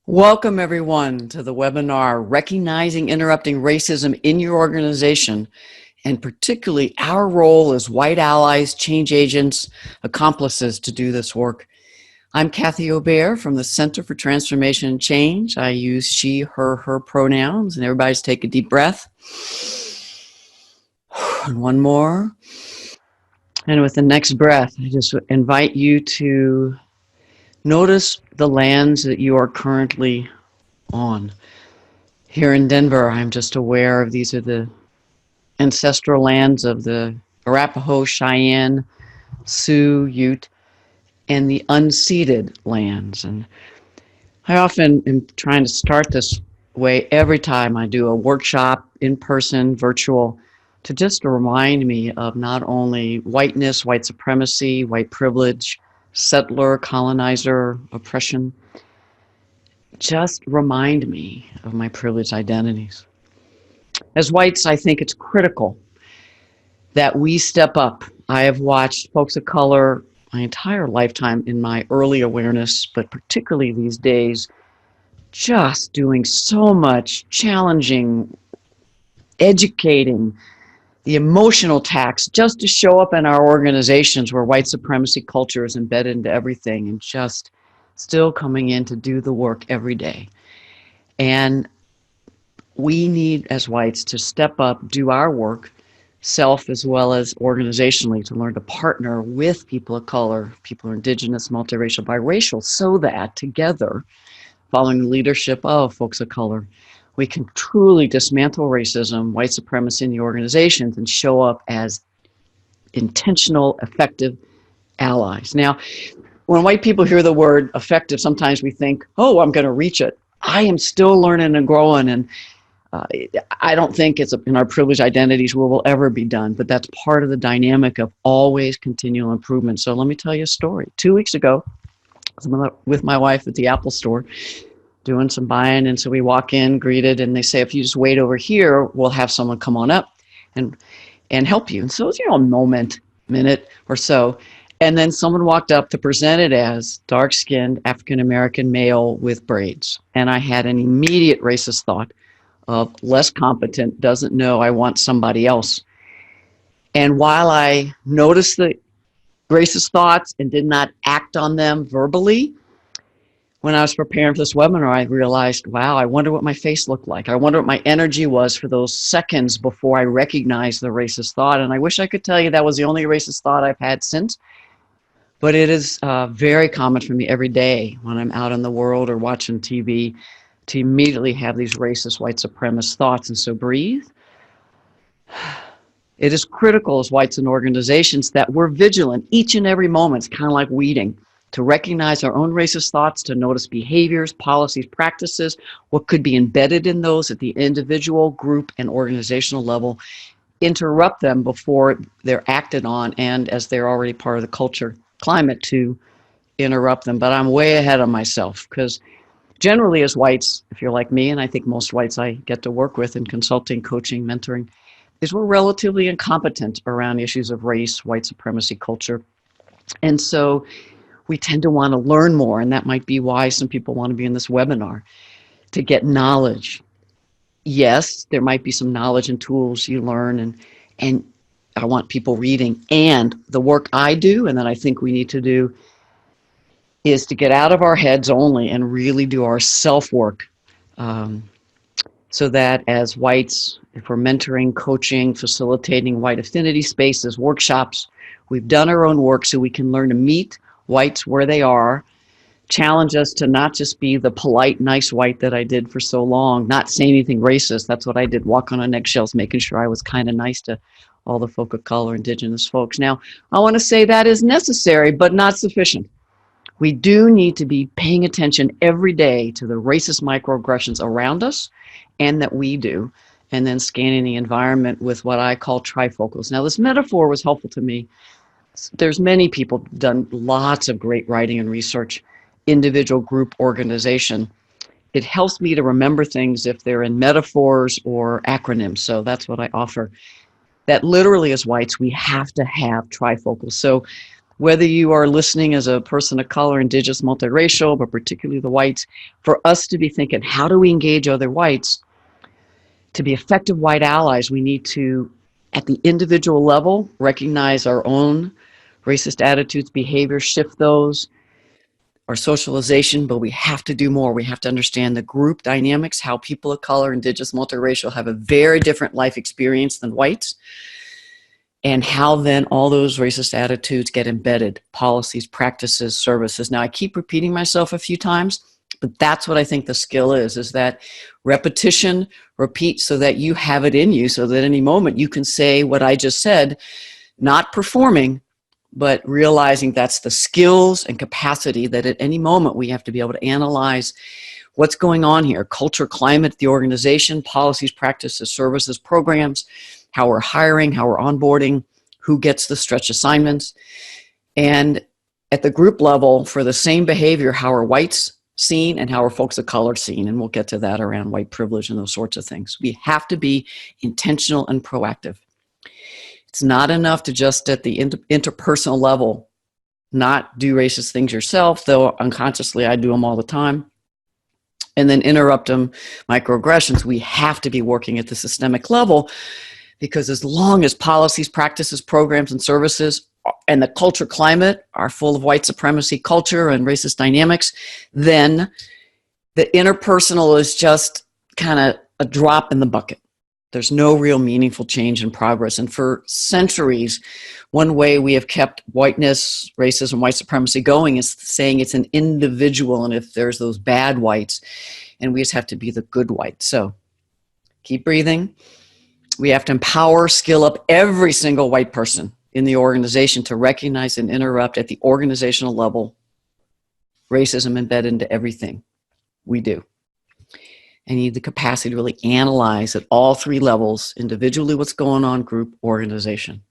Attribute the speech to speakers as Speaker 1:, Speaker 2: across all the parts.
Speaker 1: Welcome, everyone, to the webinar, Recognizing Interrupting Racism in Your Organization, and particularly our role as white allies, change agents, accomplices to do this work. I'm Kathy Aubert from the Center for Transformation and Change. I use she, her pronouns, and everybody's take a deep breath. And one more. And with the next breath, I just invite you to notice the lands that you are currently on. Here in Denver, I'm just aware of these are the ancestral lands of the Arapaho, Cheyenne, Sioux, Ute, and the unceded lands. And I often am trying to start this way every time I do a workshop, in person, virtual, to just remind me of not only whiteness, white supremacy, white privilege, settler, colonizer, oppression. Just remind me of my privileged identities. As whites, I think it's critical that we step up. I have watched folks of color my entire lifetime in my early awareness, but particularly these days, just doing so much challenging, educating, the emotional tax just to show up in our organizations where white supremacy culture is embedded into everything, and just still coming in to do the work every day. And we need, as whites, to step up, do our work, self as well as organizationally, to learn to partner with people of color, people who are indigenous, multiracial, biracial, so that together, following the leadership of folks of color, we can truly dismantle racism, white supremacy in the organizations, and show up as intentional, effective allies. Now, when white people hear the word effective, sometimes we think, oh, I'm going to reach it. I am still learning and growing, and I don't think it's in our privileged identities where we'll ever be done, but that's part of the dynamic of always continual improvement. So let me tell you a story. 2 weeks ago, I was with my wife at the Apple store doing some buying, and so we walk in, greeted, and they say, if you just wait over here, we'll have someone come on up and help you. And so it's, a minute or so. And then someone walked up to present it as dark-skinned African-American male with braids. And I had an immediate racist thought of less competent, doesn't know, I want somebody else. And while I noticed the racist thoughts and did not act on them verbally, when I was preparing for this webinar, I realized, wow, I wonder what my face looked like. I wonder what my energy was for those seconds before I recognized the racist thought. And I wish I could tell you that was the only racist thought I've had since. But it is very common for me every day when I'm out in the world or watching TV to immediately have these racist, white supremacist thoughts. And so breathe. It is critical as whites and organizations that we're vigilant each and every moment. It's kind of like weeding, to recognize our own racist thoughts, to notice behaviors, policies, practices, what could be embedded in those at the individual, group, and organizational level, interrupt them before they're acted on, and as they're already part of the culture climate, to interrupt them. But I'm way ahead of myself, because generally as whites, if you're like me, and I think most whites I get to work with in consulting, coaching, mentoring, is we're relatively incompetent around issues of race, white supremacy, culture. And so we tend to want to learn more, and that might be why some people want to be in this webinar, to get knowledge. Yes, there might be some knowledge and tools you learn, and I want people reading. And the work I do, and that I think we need to do, is to get out of our heads only and really do our self-work, so that as whites, if we're mentoring, coaching, facilitating white affinity spaces, workshops, we've done our own work so we can learn to meet whites where they are, challenge us to not just be the polite, nice white that I did for so long, not say anything racist. That's what I did, walk on eggshells, making sure I was kind of nice to all the folk of color, indigenous folks. Now, I want to say that is necessary, but not sufficient. We do need to be paying attention every day to the racist microaggressions around us and that we do, and then scanning the environment with what I call trifocals. Now, this metaphor was helpful to me. There's many people done lots of great writing and research, individual, group, organization. It helps me to remember things if they're in metaphors or acronyms. So that's what I offer. That literally as whites, we have to have trifocals. So whether you are listening as a person of color, indigenous, multiracial, but particularly the whites, for us to be thinking, how do we engage other whites? To be effective white allies, we need to, at the individual level, recognize our own racist attitudes, behaviors, shift those, our socialization, but we have to do more. We have to understand the group dynamics, how people of color, indigenous, multiracial have a very different life experience than whites, and how then all those racist attitudes get embedded, policies, practices, services. Now, I keep repeating myself a few times, but that's what I think the skill is that repetition, repeat, so that you have it in you, so that any moment you can say what I just said, not performing, but realizing that's the skills and capacity that at any moment we have to be able to analyze what's going on here, culture, climate, the organization, policies, practices, services, programs, how we're hiring, how we're onboarding, who gets the stretch assignments. And at the group level, for the same behavior, how are whites seen and how are folks of color seen? And we'll get to that around white privilege and those sorts of things. We have to be intentional and proactive. It's not enough to just at the interpersonal level not do racist things yourself, though unconsciously I do them all the time, and then interrupt them, microaggressions. We have to be working at the systemic level, because as long as policies, practices, programs, and services and the culture climate are full of white supremacy culture and racist dynamics, then the interpersonal is just kind of a drop in the bucket. There's no real meaningful change and progress. And for centuries, one way we have kept whiteness, racism, white supremacy going is saying it's an individual, and if there's those bad whites, and we just have to be the good white. So keep breathing. We have to empower, skill up every single white person in the organization to recognize and interrupt at the organizational level racism embedded into everything we do. And you need the capacity to really analyze at all three levels, individually what's going on, group, organization.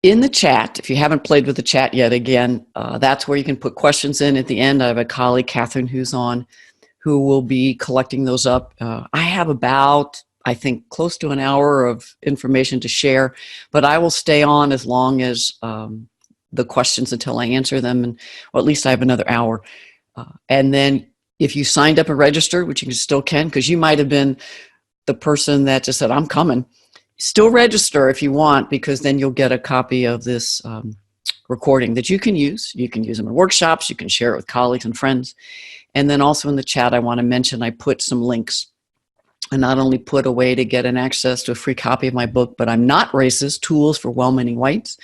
Speaker 1: In the chat, if you haven't played with the chat yet, again, that's where you can put questions in at the end. I have a colleague, Catherine, who's on, who will be collecting those up. I have about, I think, close to an hour of information to share, but I will stay on as long as the questions until I answer them, and or at least I have another hour. And then if you signed up and registered, which you still can, because you might have been the person that just said, I'm coming, still register if you want, because then you'll get a copy of this recording that you can use. You can use them in workshops, you can share it with colleagues and friends. And then also in the chat, I want to mention I put some links. I not only put a way to get an access to a free copy of my book, but I'm Not Racist, Tools for Well-Meaning Whites.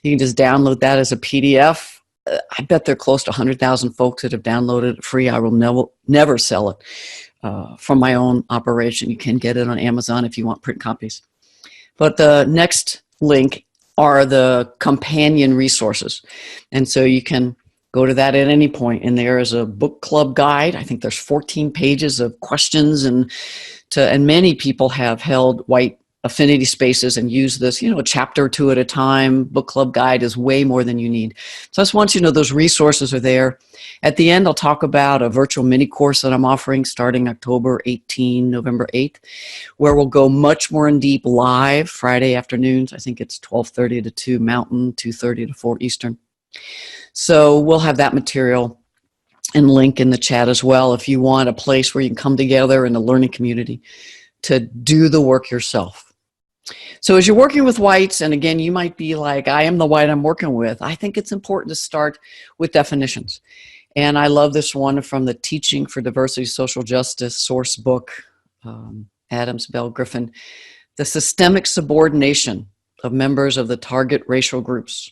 Speaker 1: You can just download that as a PDF. I bet there are close to 100,000 folks that have downloaded it free. I will never sell it from my own operation. You can get it on Amazon if you want print copies. But the next link are the companion resources. And so you can go to that at any point. And there is a book club guide. I think there's 14 pages of questions, and many people have held white affinity spaces and use this, a chapter or two at a time. Book club guide is way more than you need. So I just want you to know those resources are there. At the end, I'll talk about a virtual mini course that I'm offering starting October 18, November 8th, where we'll go much more in deep live Friday afternoons. I think it's 12:30 to 2 Mountain, 2:30 to 4 Eastern. So we'll have that material and link in the chat as well if you want a place where you can come together in a learning community to do the work yourself. So as you're working with whites, and again, you might be like, I am the white I'm working with, I think it's important to start with definitions. And I love this one from the Teaching for Diversity Social Justice source book, Adams, Bell, Griffin, the systemic subordination of members of the target racial groups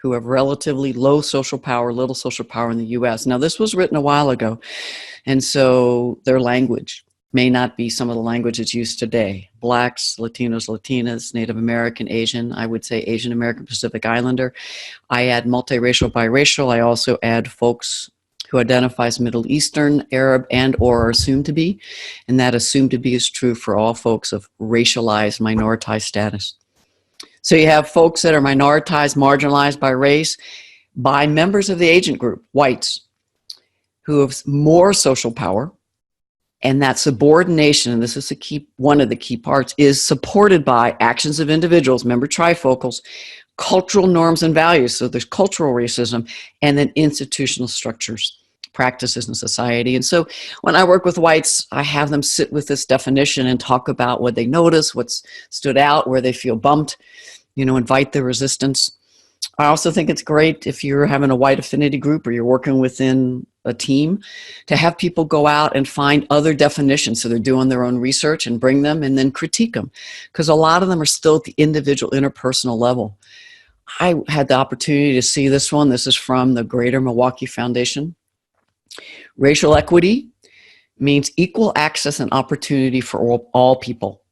Speaker 1: who have relatively low social power, little social power in the U.S. Now, this was written a while ago, and so their language may not be some of the language that's used today. Blacks, Latinos, Latinas, Native American, Asian, I would say Asian American Pacific Islander. I add multiracial, biracial. I also add folks who identify as Middle Eastern, Arab, and or are assumed to be. And that assumed to be is true for all folks of racialized, minoritized status. So you have folks that are minoritized, marginalized by race, by members of the agent group, whites, who have more social power. And that subordination, and this is one of the key parts, is supported by actions of individuals, remember trifocals, cultural norms and values. So there's cultural racism, and then institutional structures, practices in society. And so when I work with whites, I have them sit with this definition and talk about what they notice, what's stood out, where they feel bumped, invite the resistance. I also think it's great if you're having a white affinity group or you're working within a team to have people go out and find other definitions. So they're doing their own research and bring them and then critique them, because a lot of them are still at the individual interpersonal level. I had the opportunity to see this one. This is from the Greater Milwaukee Foundation. Racial equity means equal access and opportunity for all people.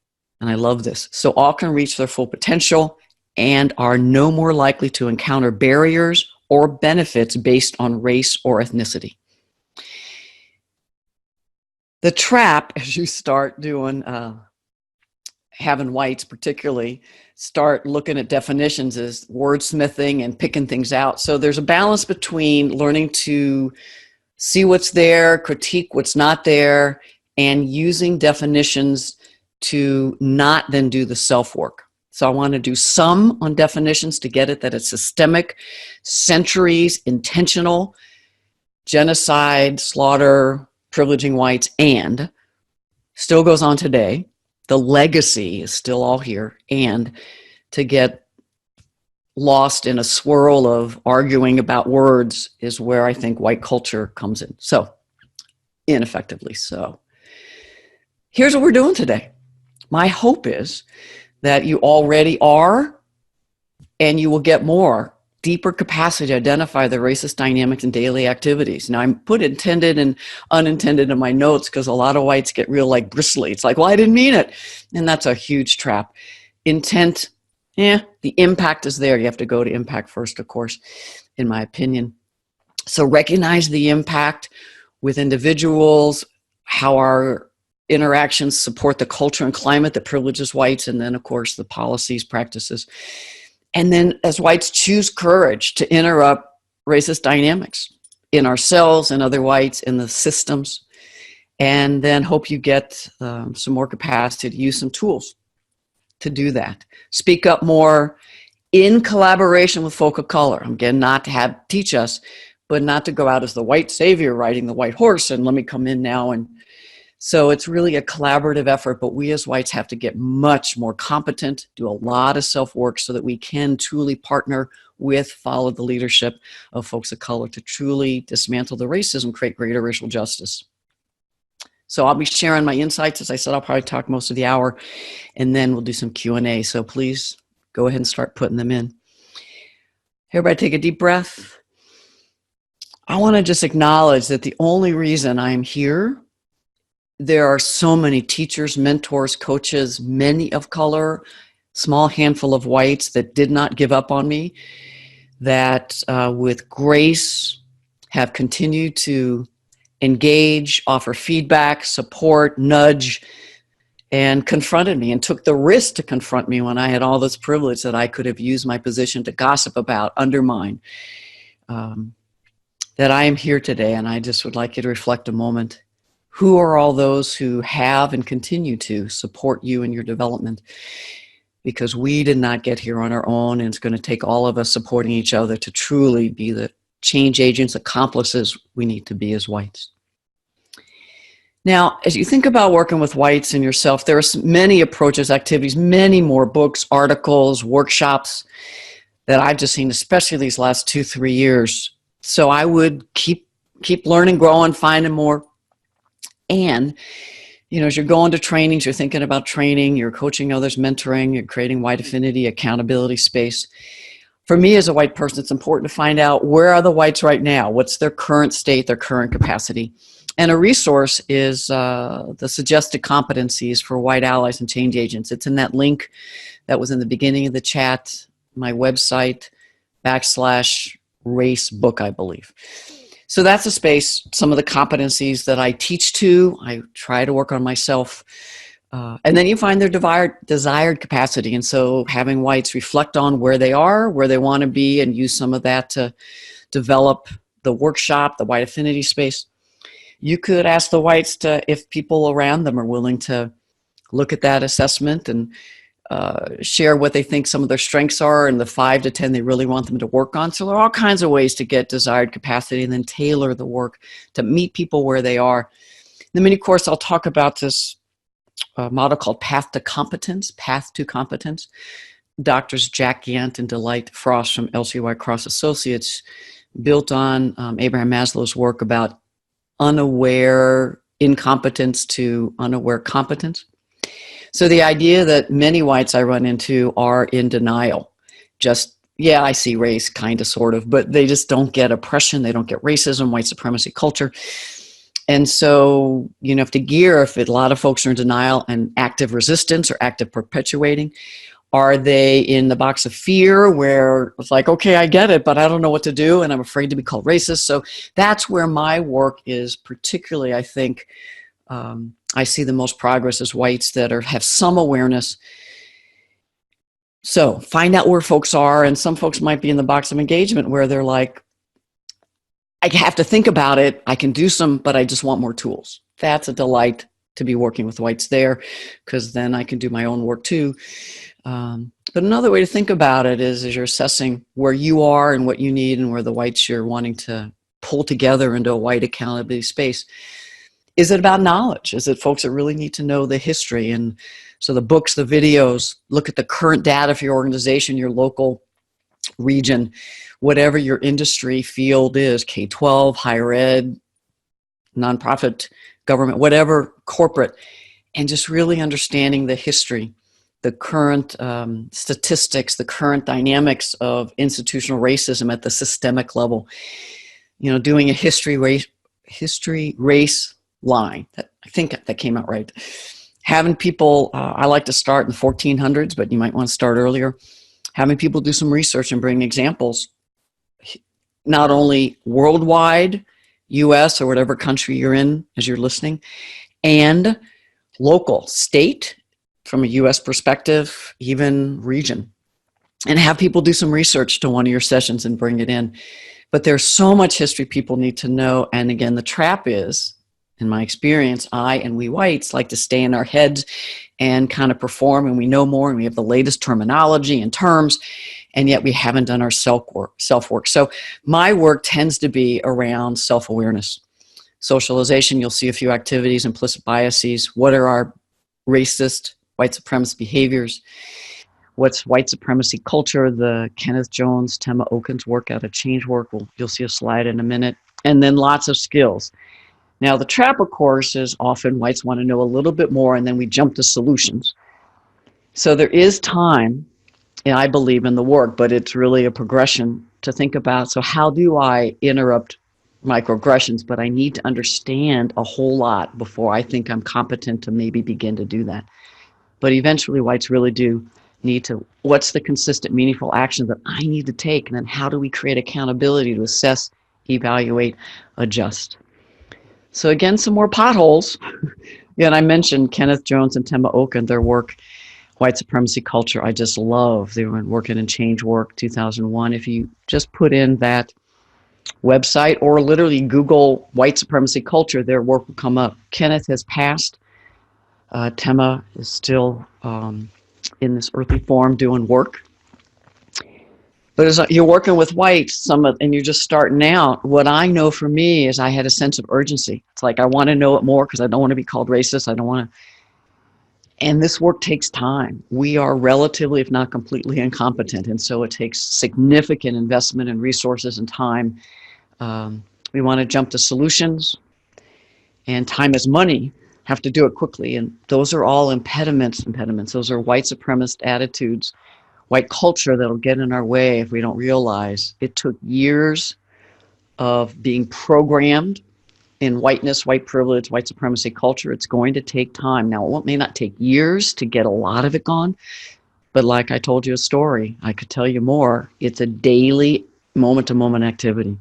Speaker 1: And I love this. So all can reach their full potential and are no more likely to encounter barriers or benefits based on race or ethnicity. The trap, as you start doing, having whites particularly, start looking at definitions, is wordsmithing and picking things out. So there's a balance between learning to see what's there, critique what's not there, and using definitions to not then do the self-work. So I want to do some on definitions to get it that it's systemic, centuries, intentional, genocide, slaughter, privileging whites, and still goes on today. The legacy is still all here, and to get lost in a swirl of arguing about words is where I think white culture comes in. So, ineffectively so. Here's what we're doing today. My hope is that you already are, and you will get more, deeper capacity to identify the racist dynamics in daily activities. Now, I put intended and unintended in my notes because a lot of whites get real bristly. It's like, well, I didn't mean it. And that's a huge trap. Intent, the impact is there. You have to go to impact first, of course, in my opinion. So recognize the impact with individuals, how our interactions support the culture and climate that privileges whites, and then, of course, the policies, practices. And then as whites, choose courage to interrupt racist dynamics in ourselves and other whites, in the systems, and then hope you get some more capacity to use some tools to do that. Speak up more in collaboration with folk of color. Again, not to teach us, but not to go out as the white savior riding the white horse and let me come in now. And so it's really a collaborative effort, but we as whites have to get much more competent, do a lot of self-work so that we can truly partner with, follow the leadership of folks of color to truly dismantle the racism, create greater racial justice. So I'll be sharing my insights. As I said, I'll probably talk most of the hour, and then we'll do some Q&A. So please go ahead and start putting them in. Everybody take a deep breath. I want to just acknowledge that the only reason I'm here, there are so many teachers, mentors, coaches, many of color, small handful of whites that did not give up on me, that with grace have continued to engage, offer feedback, support, nudge, and confronted me and took the risk to confront me when I had all this privilege that I could have used my position to gossip about, undermine. That I am here today, and I just would like you to reflect a moment. Who are all those who have and continue to support you in your development? Because we did not get here on our own, and it's going to take all of us supporting each other to truly be the change agents, accomplices we need to be as whites. Now, as you think about working with whites and yourself, there are many approaches, activities, many more books, articles, workshops that I've just seen, especially these last 2-3 years. So I would keep learning, growing, finding more. And, as you're going to trainings, you're thinking about training, you're coaching others, mentoring, you're creating white affinity, accountability space. For me as a white person, it's important to find out, where are the whites right now? What's their current state, their current capacity? And a resource is the suggested competencies for white allies and change agents. It's in that link that was in the beginning of the chat, my website, /race book, I believe. So that's a space, some of the competencies that I teach to, I try to work on myself. And then you find their desired capacity. And so having whites reflect on where they are, where they want to be, and use some of that to develop the workshop, the white affinity space. You could ask the whites if people around them are willing to look at that assessment and share what they think some of their strengths are and the 5 to 10 they really want them to work on. So there are all kinds of ways to get desired capacity and then tailor the work to meet people where they are. In the mini course, I'll talk about this model called Path to Competence, Path to Competence. Doctors Jack Gant and Delight Frost from L.C. White Cross Associates built on Abraham Maslow's work about unaware incompetence to unaware competence. So the idea that many whites I run into are in denial. Just, yeah, I see race, kind of, sort of, but they just don't get oppression. They don't get racism, white supremacy culture. And so, you know, if a lot of folks are in denial and active resistance or active perpetuating, are they in the box of fear where it's like, okay, I get it, but I don't know what to do and I'm afraid to be called racist? So that's where my work is particularly, I think, I see the most progress as whites that have some awareness. So find out where folks are, and some folks might be in the box of engagement where they're like, I have to think about it, I can do some, but I just want more tools. That's a delight to be working with whites there, because then I can do my own work too. But another way to think about it is you're assessing where you are and what you need and where the whites you're wanting to pull together into a white accountability space. Is it about knowledge? Is it folks that really need to know the history? And so the books, the videos, look at the current data for your organization, your local region, whatever your industry field is, K-12, higher ed, nonprofit, government, whatever, corporate, and just really understanding the history, the current statistics, the current dynamics of institutional racism at the systemic level. You know, doing a history race line. I think that came out right. Having people, I like to start in the 1400s, but you might want to start earlier. Having people do some research and bring examples, not only worldwide, US or whatever country you're in as you're listening, and local, state, from a US perspective, even region. And have people do some research to one of your sessions and bring it in. But there's so much history people need to know. And again, the trap is, in my experience, we whites like to stay in our heads and kind of perform, and we know more and we have the latest terminology and terms, and yet we haven't done our self-work. So my work tends to be around self-awareness. Socialization, you'll see a few activities, implicit biases. What are our racist, white supremacist behaviors? What's white supremacy culture? The Kenneth Jones, Tema Okins work out of Change.org. You'll see a slide in a minute. And then lots of skills. Now, the trap, of course, is often whites want to know a little bit more, and then we jump to solutions. So there is time, and I believe in the work, but it's really a progression to think about. So how do I interrupt microaggressions? But I need to understand a whole lot before I think I'm competent to maybe begin to do that. But eventually, whites really do need to, what's the consistent, meaningful action that I need to take? And then how do we create accountability to assess, evaluate, adjust? So again, some more potholes. Yeah, and I mentioned Kenneth Jones and Tema Okins, their work, White Supremacy Culture, I just love. They were working in Change.org 2001. If you just put in that website or literally Google White Supremacy Culture, their work will come up. Kenneth has passed. Tema is still in this earthly form doing work. But as you're working with whites, and you're just starting out, what I know for me is I had a sense of urgency. It's like I want to know it more because I don't want to be called racist. I don't want to. And this work takes time. We are relatively, if not completely, incompetent. And so it takes significant investment in resources and time. We want to jump to solutions. And time is money. Have to do it quickly. And those are all impediments. Those are white supremacist attitudes, white culture that'll get in our way if we don't realize it took years of being programmed in whiteness, white privilege, white supremacy culture. It's going to take time. Now, it may not take years to get a lot of it gone, but like I told you a story, I could tell you more. It's a daily, moment-to-moment activity.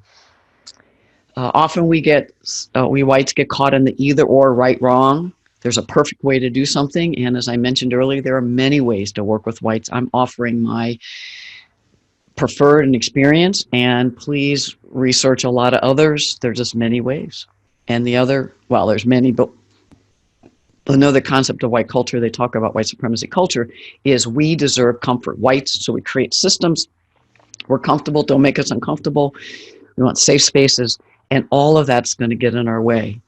Speaker 1: Often we whites get caught in the either or, right, wrong. There's a perfect way to do something. And as I mentioned earlier, there are many ways to work with whites. I'm offering my preferred and experience, and please research a lot of others. There's just many ways. And the other, well, there's many, but another concept of white culture, they talk about white supremacy culture, is we deserve comfort. Whites, so we create systems. We're comfortable, don't make us uncomfortable. We want safe spaces, and all of that's going to get in our way.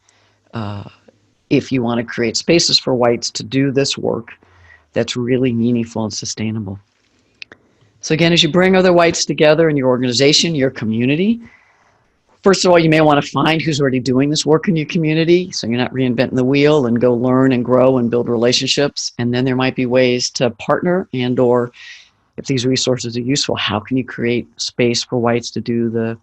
Speaker 1: If you want to create spaces for whites to do this work that's really meaningful and sustainable. So again, as you bring other whites together in your organization, your community, first of all, you may want to find who's already doing this work in your community, so you're not reinventing the wheel, and go learn and grow and build relationships. And then there might be ways to partner, and or if these resources are useful, how can you create space for whites to do the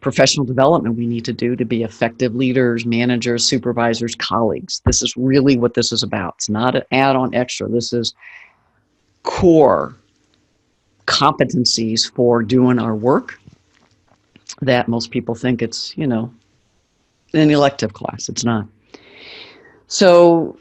Speaker 1: professional development we need to do to be effective leaders, managers, supervisors, colleagues. This is really what this is about. It's not an add-on extra. This is core competencies for doing our work that most people think it's, you know, an elective class. It's not. So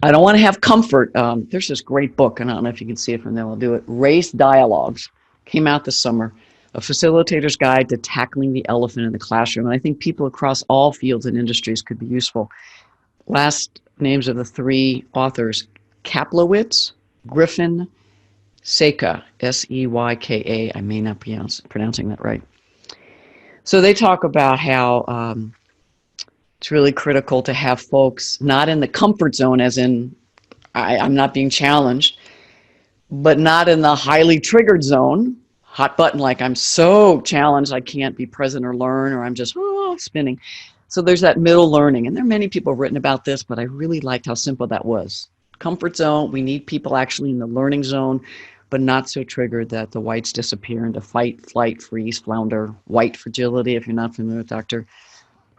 Speaker 1: I don't want to have comfort. There's this great book, and I don't know if you can see it from there. I'll do it. Race Dialogues came out this summer. A Facilitator's Guide to Tackling the Elephant in the Classroom. And I think people across all fields and industries could be useful. Last names of the three authors: Kaplowitz, Griffin, Seyka, S-E-Y-K-A. I may not be pronouncing that right. So they talk about how it's really critical to have folks not in the comfort zone, as in I'm not being challenged, but not in the highly triggered zone, hot button, like I'm so challenged I can't be present or learn, or I'm just spinning. So there's that middle learning, and there are many people written about this, but I really liked how simple that was. Comfort zone, we need people actually in the learning zone, but not so triggered that the whites disappear into fight, flight, freeze, flounder, white fragility, if you're not familiar with Dr.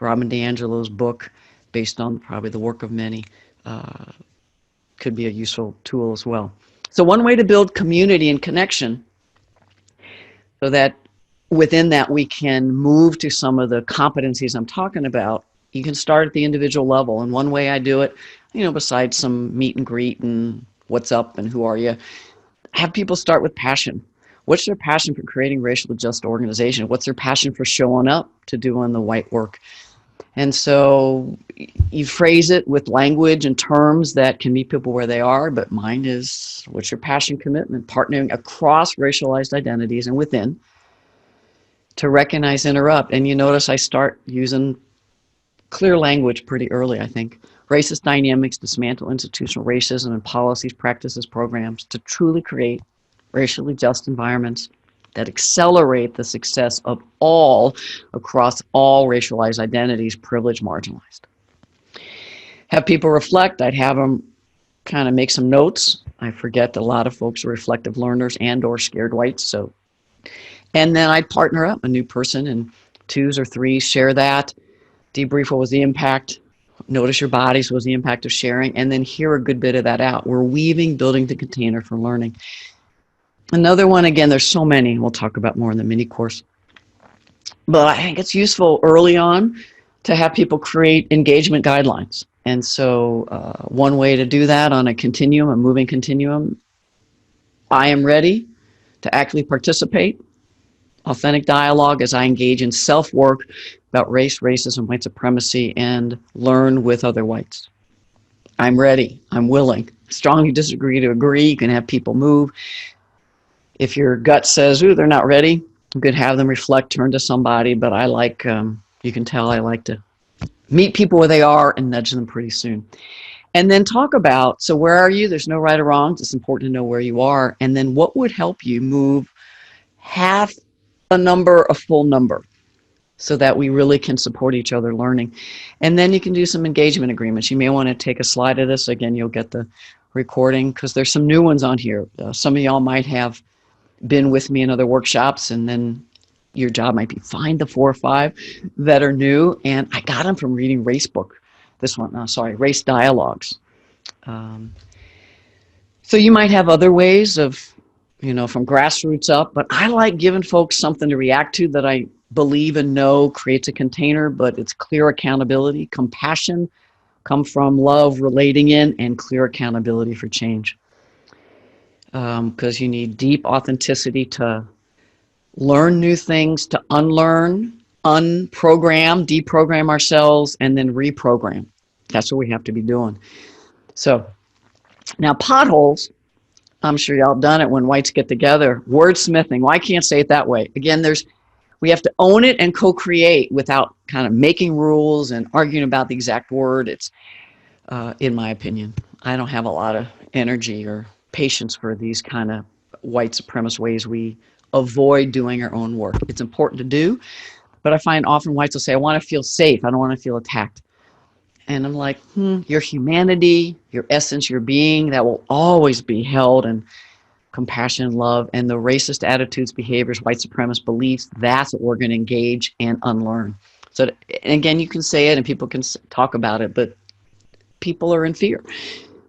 Speaker 1: Robin DiAngelo's book, based on probably the work of many, could be a useful tool as well. So one way to build community and connection, so that within that we can move to some of the competencies I'm talking about, you can start at the individual level. And one way I do it, you know, besides some meet and greet and what's up and who are you, have people start with passion. What's their passion for creating racially just organization? What's their passion for showing up to doing the white work? And so you phrase it with language and terms that can meet people where they are, but mine is, what's your passion, commitment, partnering across racialized identities and within to recognize, interrupt. And you notice I start using clear language pretty early, I think. Racist dynamics, dismantle institutional racism and policies, practices, programs to truly create racially just environments that accelerate the success of all across all racialized identities, privileged, marginalized. Have people reflect. I'd have them kind of make some notes. I forget that a lot of folks are reflective learners and or scared whites. So, and then I'd partner up a new person in twos or threes, share that, debrief what was the impact, notice your bodies, what was the impact of sharing, and then hear a good bit of that out. We're weaving, building the container for learning. Another one, again, there's so many, we'll talk about more in the mini course. But I think it's useful early on to have people create engagement guidelines. And so one way to do that on a continuum, a moving continuum, I am ready to actively participate. Authentic dialogue as I engage in self-work about race, racism, white supremacy, and learn with other whites. I'm ready. I'm willing. Strongly disagree to agree. You can have people move. If your gut says, ooh, they're not ready, you could have them reflect, turn to somebody. But I like, you can tell I like to meet people where they are and nudge them pretty soon. And then talk about, so where are you? There's no right or wrong. It's important to know where you are. And then what would help you move half a number, a full number, so that we really can support each other learning. And then you can do some engagement agreements. You may want to take a slide of this. Again, you'll get the recording because there's some new ones on here. Some of y'all might have been with me in other workshops, and then your job might be find the 4 or 5 that are new. And I got them from reading Race Book. This one, Race Dialogues. So you might have other ways of, you know, from grassroots up, but I like giving folks something to react to that I believe and know creates a container, but it's clear accountability, compassion, come from love, relating in, and clear accountability for change. Because you need deep authenticity to learn new things, to unlearn unprogram, deprogram ourselves, and then reprogram. That's what we have to be doing. So now potholes, I'm sure y'all done it when whites get together. Wordsmithing. Well, I can't say it that way. Again, we have to own it and co-create without kind of making rules and arguing about the exact word. It's, in my opinion, I don't have a lot of energy or patience for these kind of white supremacist ways we avoid doing our own work. It's important to do, but I find often whites will say, I want to feel safe. I don't want to feel attacked. And I'm like, your humanity, your essence, your being, that will always be held in compassion and love. And the racist attitudes, behaviors, white supremacist beliefs, that's what we're going to engage and unlearn. So, and again, you can say it and people can talk about it, but people are in fear.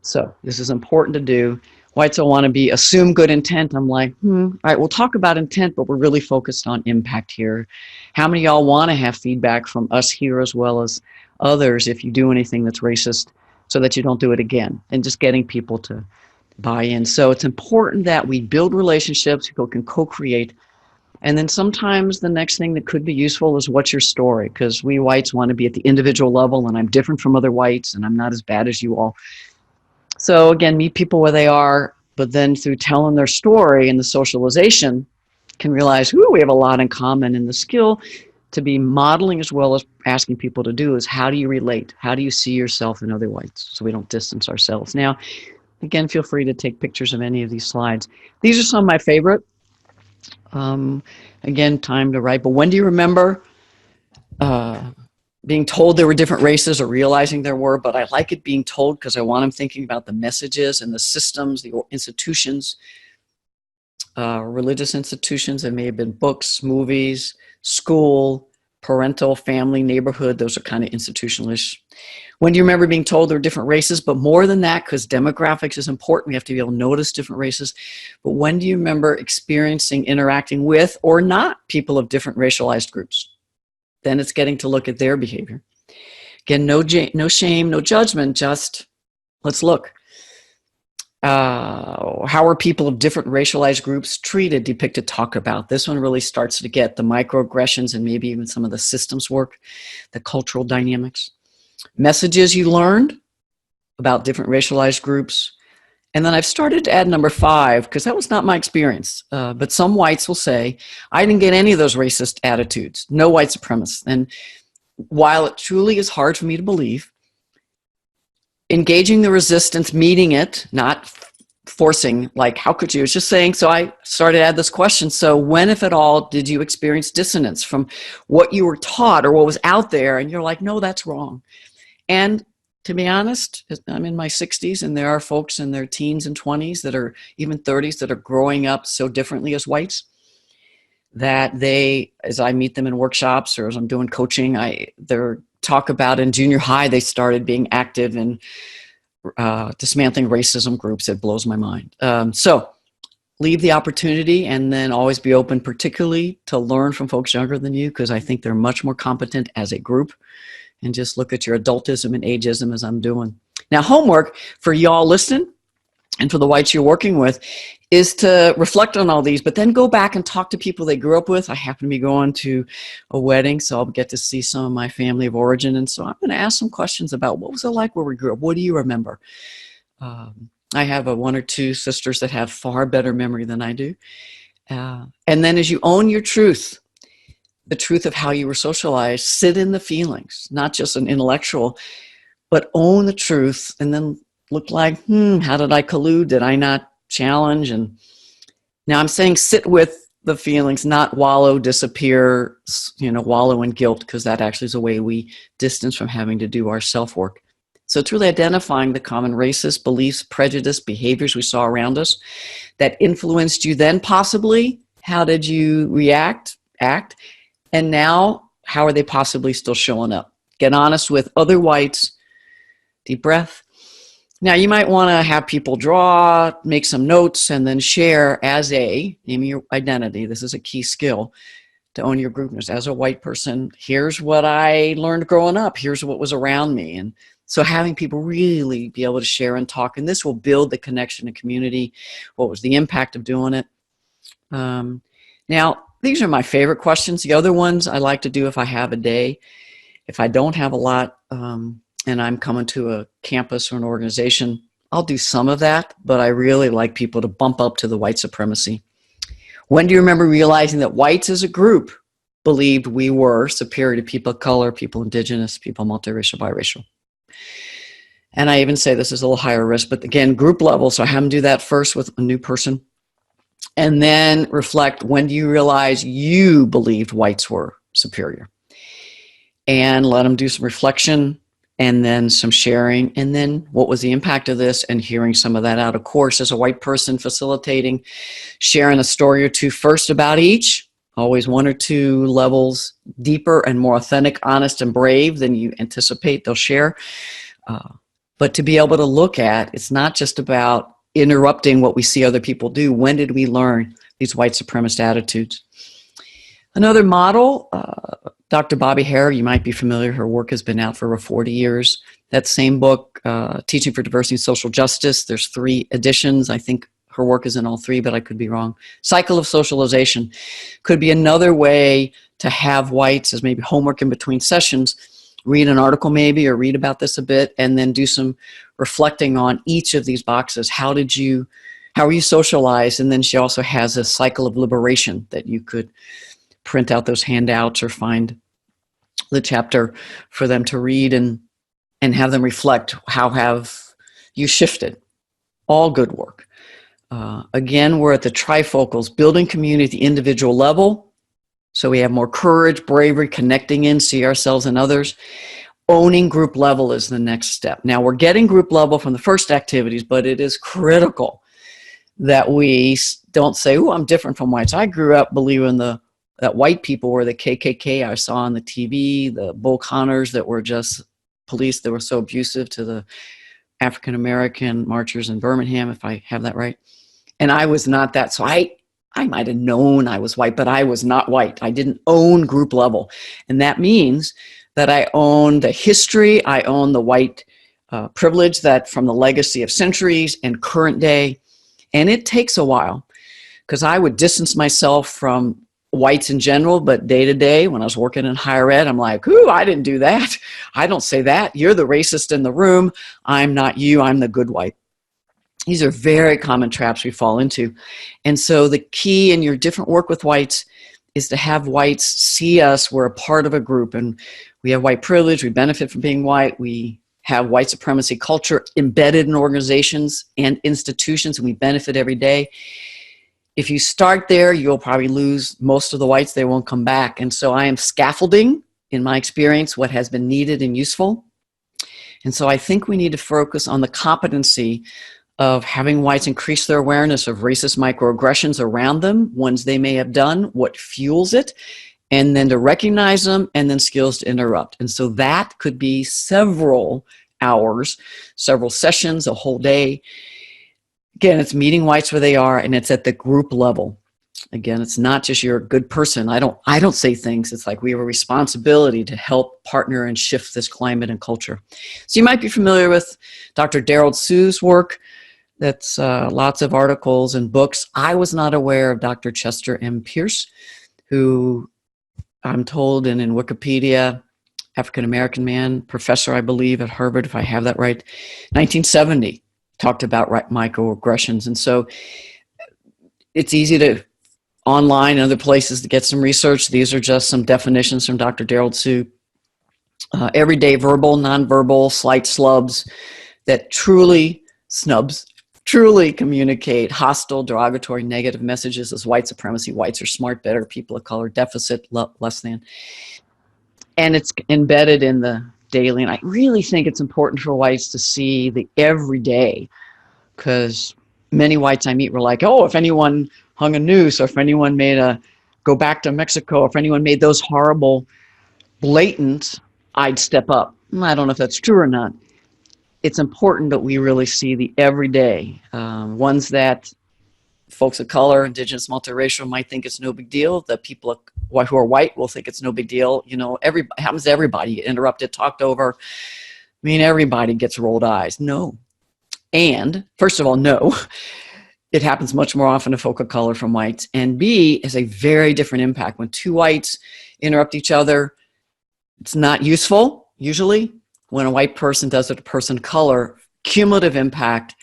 Speaker 1: So this is important to do. Whites will want to assume good intent. I'm like, all right, we'll talk about intent, but we're really focused on impact here. How many of y'all want to have feedback from us here as well as others if you do anything that's racist so that you don't do it again, and just getting people to buy in. So it's important that we build relationships, people can co-create. And then sometimes the next thing that could be useful is what's your story? Because we whites want to be at the individual level, and I'm different from other whites, and I'm not as bad as you all. So again, meet people where they are, but then through telling their story and the socialization, can realize, we have a lot in common. And the skill to be modeling as well as asking people to do is, how do you relate? How do you see yourself in other whites so we don't distance ourselves? Now, again, feel free to take pictures of any of these slides. These are some of my favorite. Again, time to write. But when do you remember being told there were different races or realizing there were? But I like it being told because I want them thinking about the messages and the systems, the institutions, religious institutions. It may have been books, movies, school, parental, family, neighborhood. Those are kind of institutionalish. When do you remember being told there are different races? But more than that, because demographics is important, we have to be able to notice different races. But when do you remember experiencing, interacting with, or not people of different racialized groups? Then it's getting to look at their behavior. Again, no shame, no judgment, just let's look. How are people of different racialized groups treated, depicted, talked about? This one really starts to get the microaggressions and maybe even some of the systems work, the cultural dynamics. Messages you learned about different racialized groups. And then I've started to add number 5, because that was not my experience. But some whites will say, I didn't get any of those racist attitudes, no white supremacists. And while it truly is hard for me to believe, engaging the resistance, meeting it, not forcing, like, how could you? It's just saying, so I started to add this question. So when, if at all, did you experience dissonance from what you were taught or what was out there? And you're like, no, that's wrong. And to be honest, I'm in my 60s, and there are folks in their teens and 20s that are even 30s that are growing up so differently as whites that they, as I meet them in workshops or as I'm doing coaching, they're talk about in junior high, they started being active in dismantling racism groups. It blows my mind. So leave the opportunity, and then always be open, particularly to learn from folks younger than you, because I think they're much more competent as a group. And just look at your adultism and ageism as I'm doing. Now, homework for y'all listening and for the whites you're working with is to reflect on all these, but then go back and talk to people they grew up with. I happen to be going to a wedding, so I'll get to see some of my family of origin. And so I'm going to ask some questions about, what was it like where we grew up? What do you remember? I have 1 or 2 sisters that have far better memory than I do. And then as you own your truth, the truth of how you were socialized, sit in the feelings, not just an intellectual, but own the truth, and then look like, how did I collude? Did I not challenge? And now I'm saying sit with the feelings, not wallow, disappear, wallow in guilt, because that actually is a way we distance from having to do our self-work. So it's really identifying the common racist beliefs, prejudice, behaviors we saw around us that influenced you then possibly. How did you react, act? And now, how are they possibly still showing up? Get honest with other whites. Deep breath. Now, you might want to have people draw, make some notes, and then share naming your identity. This is a key skill to own your groupness. As a white person, here's what I learned growing up. Here's what was around me. And so having people really be able to share and talk, and this will build the connection and community. What was the impact of doing it? Now, These are my favorite questions. The other ones I like to do if I have a day. If I don't have a lot and I'm coming to a campus or an organization, I'll do some of that, but I really like people to bump up to the white supremacy. When do you remember realizing that whites as a group believed we were superior to people of color, people indigenous, people multiracial, biracial? And I even say this is a little higher risk, but again, group level. So I have them do that first with a new person. And then reflect, when do you realize you believed whites were superior? And let them do some reflection and then some sharing. And then what was the impact of this, and hearing some of that out. Of course, as a white person facilitating, sharing a story or two first about each, always one or two levels deeper and more authentic, honest, and brave than you anticipate they'll share. But to be able to look at, it's not just about interrupting what we see other people do. When did we learn these white supremacist attitudes? Another model, Dr. Bobby Hare, you might be familiar. Her work has been out for over 40 years. That same book, Teaching for Diversity and Social Justice, there's 3 editions. I think her work is in all 3, but I could be wrong. Cycle of Socialization could be another way to have whites as maybe homework in between sessions. Read an article maybe, or read about this a bit, and then do some reflecting on each of these boxes. How were you socialized? And then she also has a cycle of liberation that you could print out those handouts or find the chapter for them to read and have them reflect. How have you shifted? All good work. Again, we're at the trifocals, building community at the individual level. So we have more courage, bravery, connecting in, see ourselves and others. Owning group level is the next step. Now, we're getting group level from the first activities, but it is critical that we don't say, oh, I'm different from whites. I grew up believing that white people were the KKK I saw on the TV, the Bull Connors that were just police that were so abusive to the African-American marchers in Birmingham, if I have that right. And I was not that. So I might have known I was white, but I was not white. I didn't own group level. And that means that I own the history, I own the white privilege that from the legacy of centuries and current day. And it takes a while, because I would distance myself from whites in general, but day to day when I was working in higher ed, I'm like, ooh, I didn't do that. I don't say that. You're the racist in the room. I'm not you. I'm the good white. These are very common traps we fall into. And so the key in your different work with whites is to have whites see us, we're a part of a group, and we have white privilege, we benefit from being white, we have white supremacy culture embedded in organizations and institutions, and we benefit every day. If you start there, you'll probably lose most of the whites. They won't come back. And so I am scaffolding, in my experience, what has been needed and useful. And so I think we need to focus on the competency of having whites increase their awareness of racist microaggressions around them, ones they may have done, what fuels it, and then to recognize them, and then skills to interrupt. And so that could be several hours, several sessions, a whole day. Again, it's meeting whites where they are, and it's at the group level. Again, it's not just you're a good person. I don't say things. It's like we have a responsibility to help partner and shift this climate and culture. So you might be familiar with Dr. Daryl Sue's work. That's lots of articles and books. I was not aware of Dr. Chester M. Pierce, who I'm told, and in Wikipedia, African-American man, professor, I believe, at Harvard, if I have that right, 1970, talked about microaggressions. And so it's easy to online and other places to get some research. These are just some definitions from Dr. Daryl Sue. Everyday verbal, nonverbal, slight snubs that truly communicate hostile, derogatory, negative messages as white supremacy, whites are smart, better, people of color, deficit, less than. And it's embedded in the daily. And I really think it's important for whites to see the everyday, because many whites I meet were like, oh, if anyone hung a noose, or if anyone go back to Mexico, if anyone made those horrible, blatant, I'd step up. I don't know if that's true or not. It's important that we really see the everyday ones that folks of color, indigenous, multiracial might think it's no big deal. The people who are white will think it's no big deal. You know, it happens to everybody. You get interrupted, talked over. I mean, everybody gets rolled eyes. No. And first of all, no. it happens much more often to folk of color from whites. And B, is a very different impact. When two whites interrupt each other, it's not useful, usually. When a white person does it to a person of color, cumulative impact.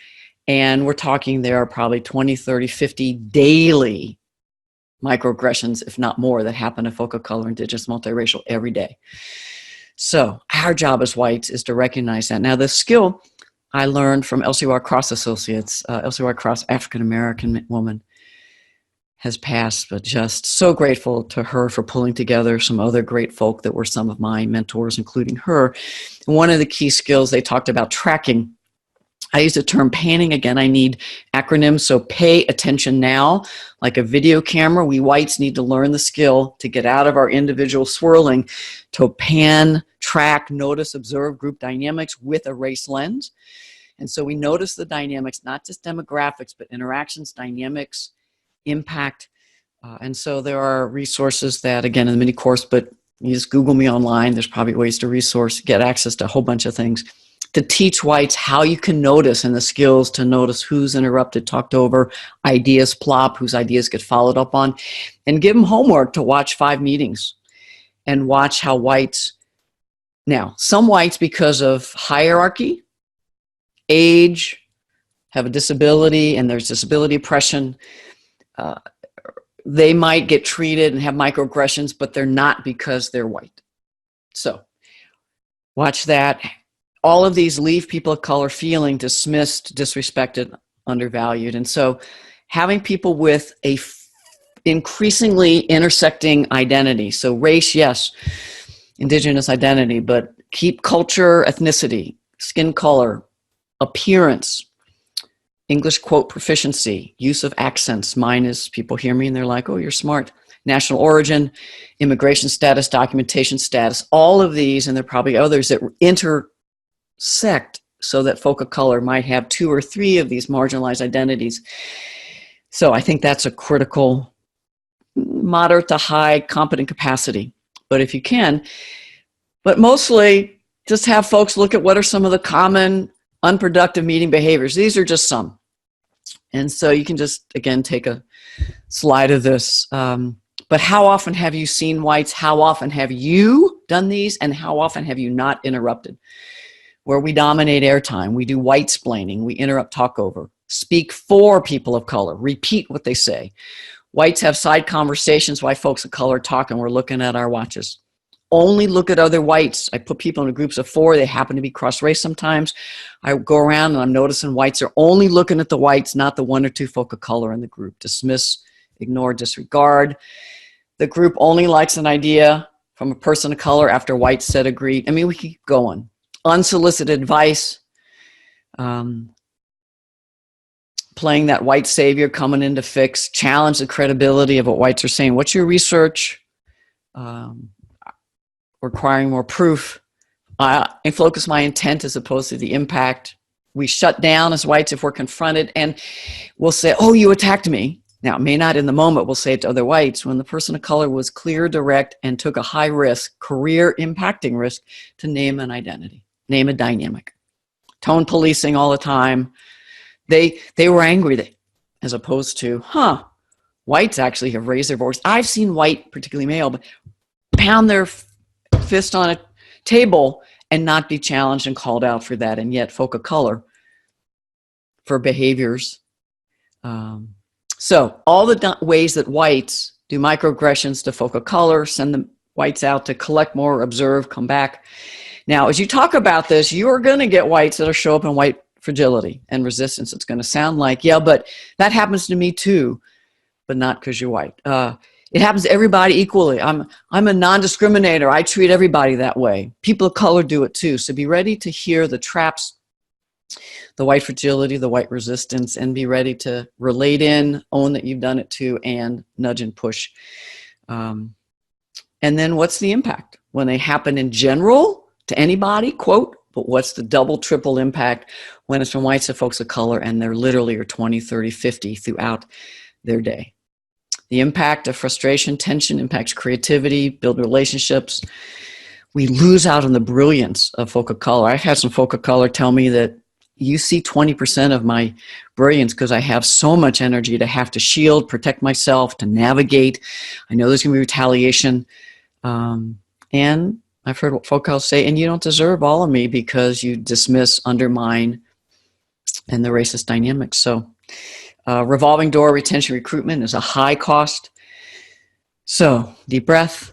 Speaker 1: And we're talking there are probably 20, 30, 50 daily microaggressions, if not more, that happen to folk of color, indigenous, multiracial every day. So our job as whites is to recognize that. Now, the skill I learned from Elsie White Cross Associates, Elsie White Cross, African-American woman, has passed, but just so grateful to her for pulling together some other great folk that were some of my mentors, including her. And one of the key skills they talked about tracking. I use the term panning. Again, I need acronyms, so pay attention now. Like a video camera, we whites need to learn the skill to get out of our individual swirling to pan, track, notice, observe group dynamics with a race lens. And so we notice the dynamics, not just demographics, but interactions, dynamics, impact. And so there are resources that, again, in the mini course, but you just Google me online. There's probably ways to get access to a whole bunch of things to teach whites how you can notice and the skills to notice who's interrupted, talked over, ideas plop, whose ideas get followed up on, and give them homework to watch 5 meetings and watch how whites, now, some whites, because of hierarchy, age, have a disability, and there's disability oppression, they might get treated and have microaggressions, but they're not because they're white. So watch that. All of these leave people of color feeling dismissed, disrespected, undervalued. And so having people with a increasingly intersecting identity. So race, yes, indigenous identity, but keep culture, ethnicity, skin color, appearance, English quote proficiency, use of accents. Mine is people hear me and they're like, oh, you're smart. National origin, immigration status, documentation status, all of these, and there are probably others that intersect so that folk of color might have 2 or 3 of these marginalized identities. So I think that's a critical, moderate to high competent capacity. But if you can, but mostly just have folks look at what are some of the common unproductive meeting behaviors. These are just some. And so you can just, again, take a slide of this. But how often have you seen whites? How often have you done these? And how often have you not interrupted? Where we dominate airtime, we do white-splaining, we interrupt talk over, speak for people of color, repeat what they say. Whites have side conversations while folks of color talk and we're looking at our watches. Only look at other whites. I put people in groups of 4. They happen to be cross-race sometimes. I go around and I'm noticing whites are only looking at the whites, not the 1 or 2 folk of color in the group. Dismiss, ignore, disregard. The group only likes an idea from a person of color after whites said agreed. I mean, we keep going. Unsolicited advice. Playing that white savior, coming in to fix, challenge the credibility of what whites are saying. What's your research? Requiring more proof. I focus my intent as opposed to the impact. We shut down as whites if we're confronted and we'll say, oh, you attacked me. Now, it may not in the moment, we'll say it to other whites when the person of color was clear, direct, and took a high risk, career impacting risk to name an identity, name a dynamic. Tone policing all the time. They were angry as opposed to, whites actually have raised their voice. I've seen white, particularly male, but pound their fist on a table and not be challenged and called out for that. And yet folk of color for behaviors. So all the ways that whites do microaggressions to folk of color, send the whites out to collect more, observe, come back. Now, as you talk about this, you're going to get whites that'll show up in white fragility and resistance. It's going to sound like, yeah, but that happens to me too, but not because you're white. It happens to everybody equally. I'm a non-discriminator. I treat everybody that way. People of color do it too. So be ready to hear the traps, the white fragility, the white resistance, and be ready to relate in, own that you've done it too, and nudge and push. And then what's the impact? When they happen in general to anybody, quote, but what's the double, triple impact when it's from whites to folks of color and they're literally are 20, 30, 50 throughout their day? The impact of frustration, tension impacts creativity, build relationships. We lose out on the brilliance of folk of color. I've had some folk of color tell me that you see 20% of my brilliance because I have so much energy to have to shield, protect myself, to navigate. I know there's going to be retaliation. And I've heard folk else say, and you don't deserve all of me because you dismiss, undermine, and the racist dynamics. So revolving door retention recruitment is a high cost. So deep breath.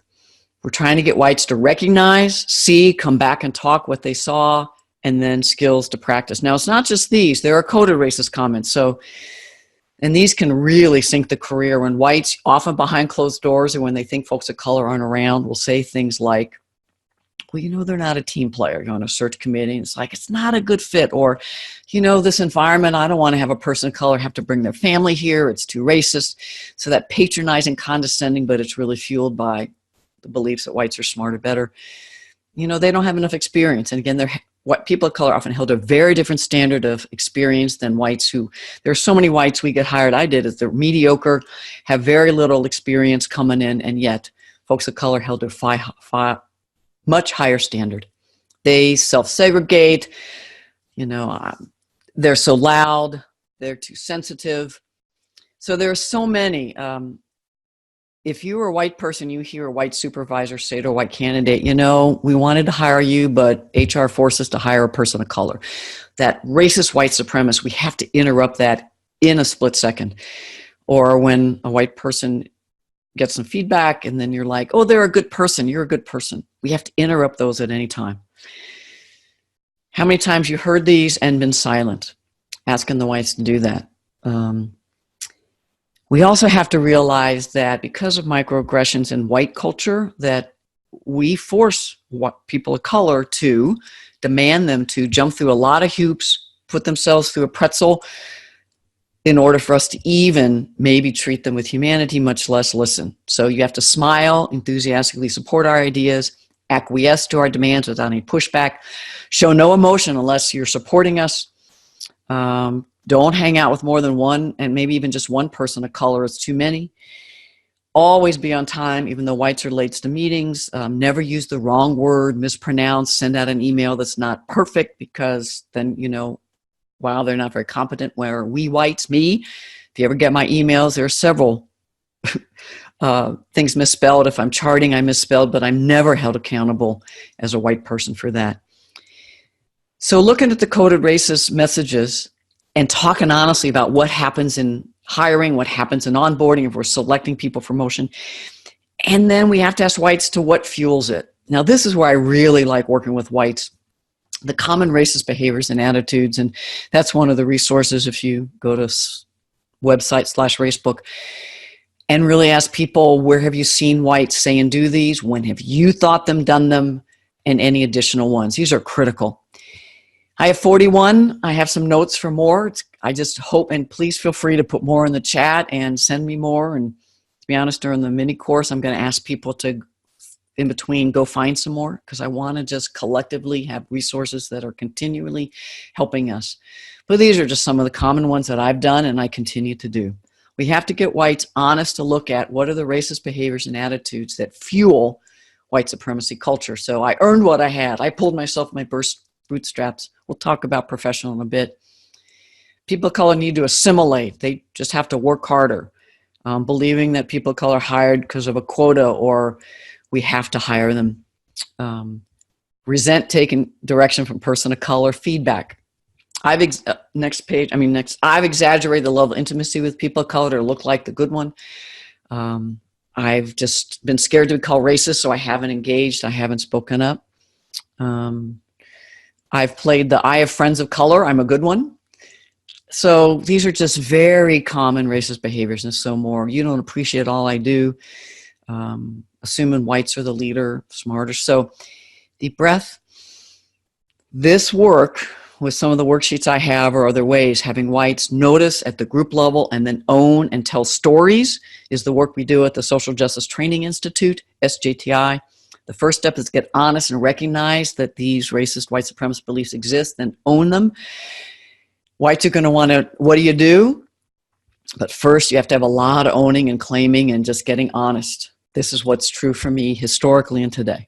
Speaker 1: We're trying to get whites to recognize, see, come back and talk what they saw, and then skills to practice. Now, it's not just these. There are coded racist comments. And these can really sink the career when whites, often behind closed doors or when they think folks of color aren't around, will say things like, well, they're not a team player. You're on a search committee, and it's like, it's not a good fit. Or, this environment, I don't want to have a person of color have to bring their family here. It's too racist. So that patronizing, condescending, but it's really fueled by the beliefs that whites are smarter, better. They don't have enough experience. And again, what people of color often held a very different standard of experience than whites there are so many whites we get hired. I did, is they're mediocre, have very little experience coming in, and yet folks of color held a much higher standard. They self-segregate, they're so loud, they're too sensitive. So there are so many. If you were a white person, you hear a white supervisor say to a white candidate, we wanted to hire you, but HR forced us to hire a person of color. That racist white supremacist, we have to interrupt that in a split second. Or when a white person gets some feedback and then you're like, oh, they're a good person, you're a good person. We have to interrupt those at any time. How many times you heard these and been silent? Asking the whites to do that. We also have to realize that because of microaggressions in white culture, that we force people of color to demand them to jump through a lot of hoops, put themselves through a pretzel in order for us to even maybe treat them with humanity, much less listen. So you have to smile, enthusiastically support our ideas, acquiesce to our demands without any pushback, show no emotion unless you're supporting us. Don't hang out with more than one, and maybe even just one person of color is too many. Always be on time, even though whites are late to meetings. Never use the wrong word, mispronounce, send out an email that's not perfect, because then, wow, they're not very competent. Where we whites, if you ever get my emails, there are several things misspelled. If I'm charting, I misspelled, but I'm never held accountable as a white person for that. So looking at the coded racist messages and talking honestly about what happens in hiring, what happens in onboarding, if we're selecting people for motion. And then we have to ask whites to what fuels it. Now, this is where I really like working with whites, the common racist behaviors and attitudes. And that's one of the resources if you go to website/Racebook and really ask people, where have you seen whites say and do these? When have you thought them, done them? And any additional ones. These are critical. I have 41. I have some notes for more. I just hope, and please feel free to put more in the chat and send me more. And to be honest, during the mini course, I'm going to ask people to, in between, go find some more, because I want to just collectively have resources that are continually helping us. But these are just some of the common ones that I've done and I continue to do. We have to get whites honest to look at what are the racist behaviors and attitudes that fuel white supremacy culture. So I earned what I had. I pulled myself my bootstraps. We'll talk about professional in a bit. People of color need to assimilate. They just have to work harder. Believing that people of color are hired because of a quota or we have to hire them. Resent taking direction from person of color. Feedback. I've exaggerated the level of intimacy with people of color to look like the good one. I've just been scared to be called racist, so I haven't engaged. I haven't spoken up. I've played the I have friends of color, I'm a good one. So these are just very common racist behaviors and so more. You don't appreciate all I do. Assuming whites are the leader, smarter. So deep breath. This work with some of the worksheets I have or other ways, having whites notice at the group level and then own and tell stories is the work we do at the Social Justice Training Institute, SJTI. The first step is get honest and recognize that these racist white supremacist beliefs exist and own them. Whites are going to want to, what do you do? But first you have to have a lot of owning and claiming and just getting honest. This is what's true for me historically and today.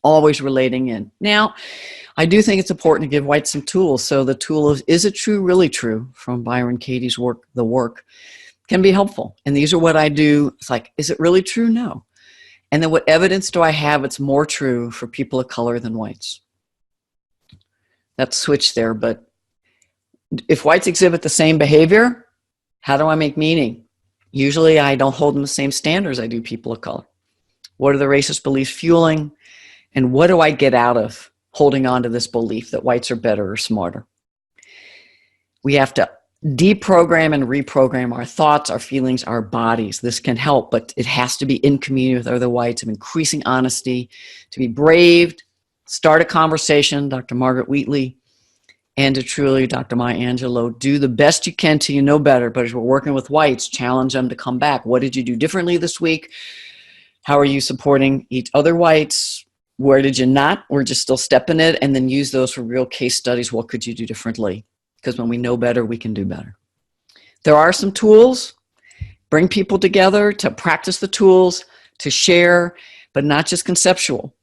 Speaker 1: Always relating in. Now, I do think it's important to give whites some tools. So the tool of "Is it true, really true?" from Byron Katie's work, The Work, can be helpful. And these are what I do. It's like, is it really true? No. And then what evidence do I have it's more true for people of color than whites? That's switched there, but if whites exhibit the same behavior, how do I make meaning? Usually I don't hold them the same standards I do people of color. What are the racist beliefs fueling? And what do I get out of holding on to this belief that whites are better or smarter? We have to deprogram and reprogram our thoughts, our feelings, our bodies. This can help, but it has to be in community with other whites, of increasing honesty, to be brave, start a conversation, Dr. Margaret Wheatley, and to truly, Dr. Maya Angelou, do the best you can till you know better. But as we're working with whites, challenge them to come back. What did you do differently this week? How are you supporting each other whites? Where did you not? Or just still step in it? And then use those for real case studies. What could you do differently? Because when we know better, we can do better. There are some tools. Bring people together to practice the tools, to share, but not just conceptual,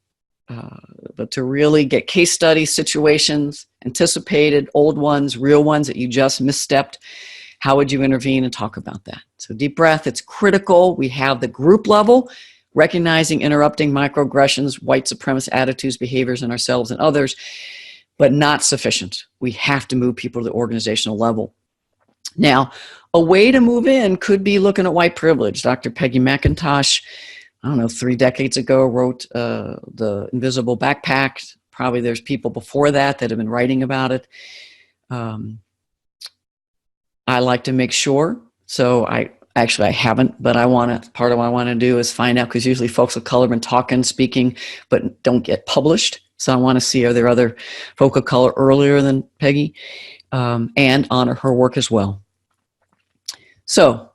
Speaker 1: but to really get case studies, situations, anticipated, old ones, real ones that you just misstepped. How would you intervene and talk about that? So deep breath, it's critical. We have the group level, recognizing, interrupting microaggressions, white supremacist attitudes, behaviors in ourselves and others, but not sufficient. We have to move people to the organizational level. Now, a way to move in could be looking at white privilege. Dr. Peggy McIntosh, I don't know, 3 decades ago, wrote The Invisible Backpack. Probably there's people before that that have been writing about it. I like to make sure, so I haven't, but part of what I want to do is find out, because usually folks of color have been talking, speaking, but don't get published. So I want to see, are there other folk of color earlier than Peggy, and honor her work as well. So, what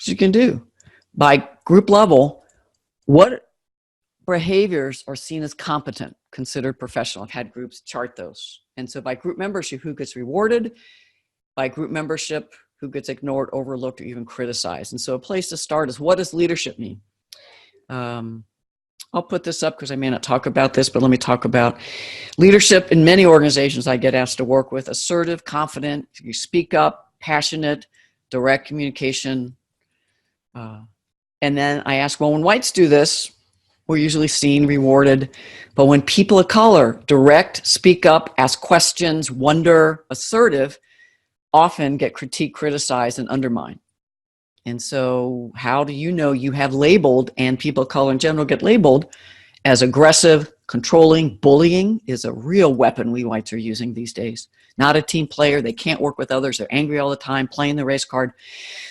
Speaker 1: you can do, by group level, what behaviors are seen as competent, considered professional? I've had groups chart those. And so by group membership, who gets rewarded? By group membership, who gets ignored, overlooked, or even criticized? And so a place to start is, what does leadership mean? I'll put this up because I may not talk about this, but let me talk about leadership. In many organizations I get asked to work with: assertive, confident, you speak up, passionate, direct communication. And then I ask, well, when whites do this, we're usually seen, rewarded. But when people of color direct, speak up, ask questions, wonder, assertive, often get critiqued, criticized, and undermined. And so how do you know you have labeled, and people of color in general get labeled as aggressive, controlling? Bullying is a real weapon we whites are using these days. Not a team player. They can't work with others. They're angry all the time, playing the race card.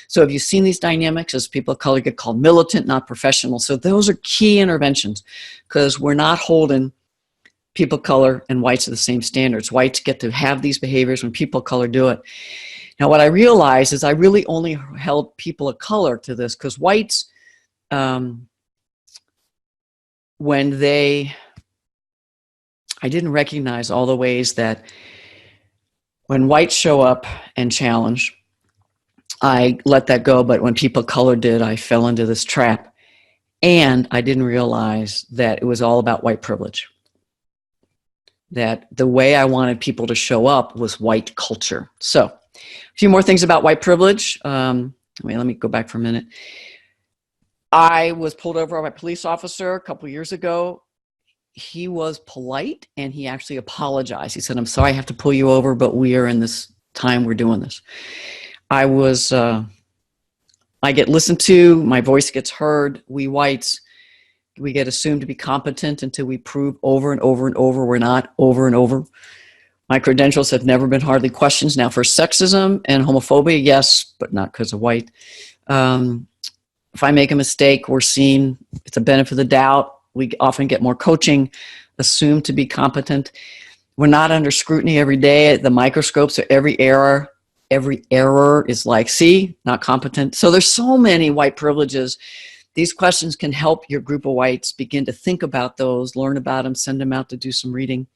Speaker 1: So have you seen these dynamics as people of color get called militant, not professional? So those are key interventions, because we're not holding people of color and whites to the same standards. Whites get to have these behaviors when people of color do it. Now, what I realized is I really only held people of color to this because whites, I didn't recognize all the ways that when whites show up and challenge, I let that go. But when people of color did, I fell into this trap. And I didn't realize that it was all about white privilege. That the way I wanted people to show up was white culture. So, a few more things about white privilege. Let me go back for a minute. I was pulled over by a police officer a couple of years ago. He was polite and he actually apologized. He said, "I'm sorry I have to pull you over, but we are in this time, we're doing this." I get listened to, my voice gets heard. We whites, we get assumed to be competent until we prove over and over and over we're not, over and over. My credentials have never been hardly questioned. Now, for sexism and homophobia, yes, but not because of white. If I make a mistake, we're seen, it's a benefit of the doubt. We often get more coaching, assumed to be competent. We're not under scrutiny every day at the microscope, so every error is like, see, not competent. So there's so many white privileges. These questions can help your group of whites begin to think about those, learn about them, send them out to do some reading.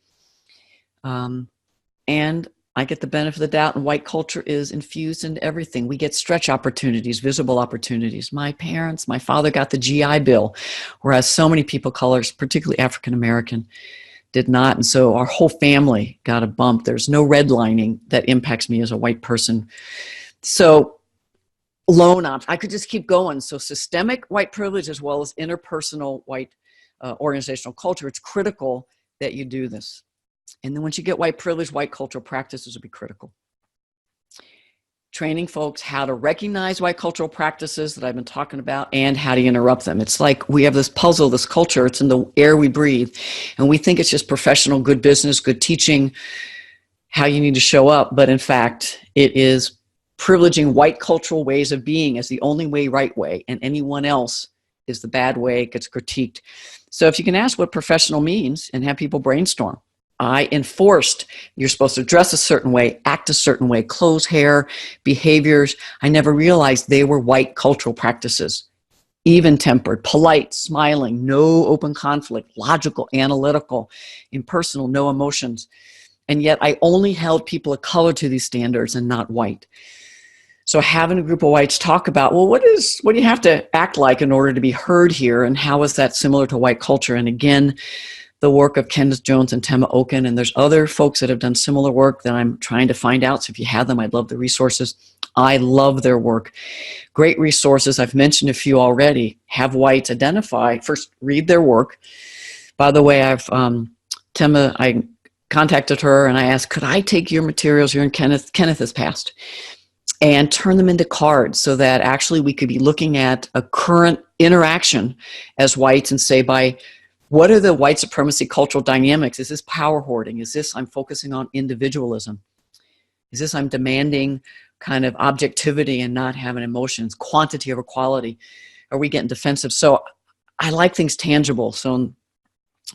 Speaker 1: And I get the benefit of the doubt, and white culture is infused into everything. We get stretch opportunities, visible opportunities. My father got the GI Bill, whereas so many people of color, particularly African American, did not. And so our whole family got a bump. There's no redlining that impacts me as a white person. So loan options, I could just keep going. So systemic white privilege as well as interpersonal white organizational culture, it's critical that you do this. And then once you get white privilege, white cultural practices will be critical. Training folks how to recognize white cultural practices that I've been talking about and how to interrupt them. It's like we have this puzzle, this culture, it's in the air we breathe. And we think it's just professional, good business, good teaching, how you need to show up. But in fact, it is privileging white cultural ways of being as the only way, right way, and anyone else is the bad way, gets critiqued. So if you can ask what professional means and have people brainstorm. I enforced you're supposed to dress a certain way, act a certain way, clothes, hair, behaviors. I never realized they were white cultural practices. Even-tempered, polite, smiling, no open conflict, logical, analytical, impersonal, no emotions. And yet I only held people of color to these standards and not white. So having a group of whites talk about, well, what do you have to act like in order to be heard here? And how is that similar to white culture? And again, the work of Kenneth Jones and Tema Okun, and there's other folks that have done similar work that I'm trying to find out. So if you have them, I'd love the resources. I love their work. Great resources. I've mentioned a few already. Have whites identify, first read their work. By the way, Tema, I contacted her and I asked, could I take your materials, your and Kenneth has passed, and turn them into cards so that actually we could be looking at a current interaction as whites and say, what are the white supremacy cultural dynamics? Is this power hoarding? Is this I'm focusing on individualism? Is this I'm demanding kind of objectivity and not having emotions, quantity over quality? Are we getting defensive? So I like things tangible. So in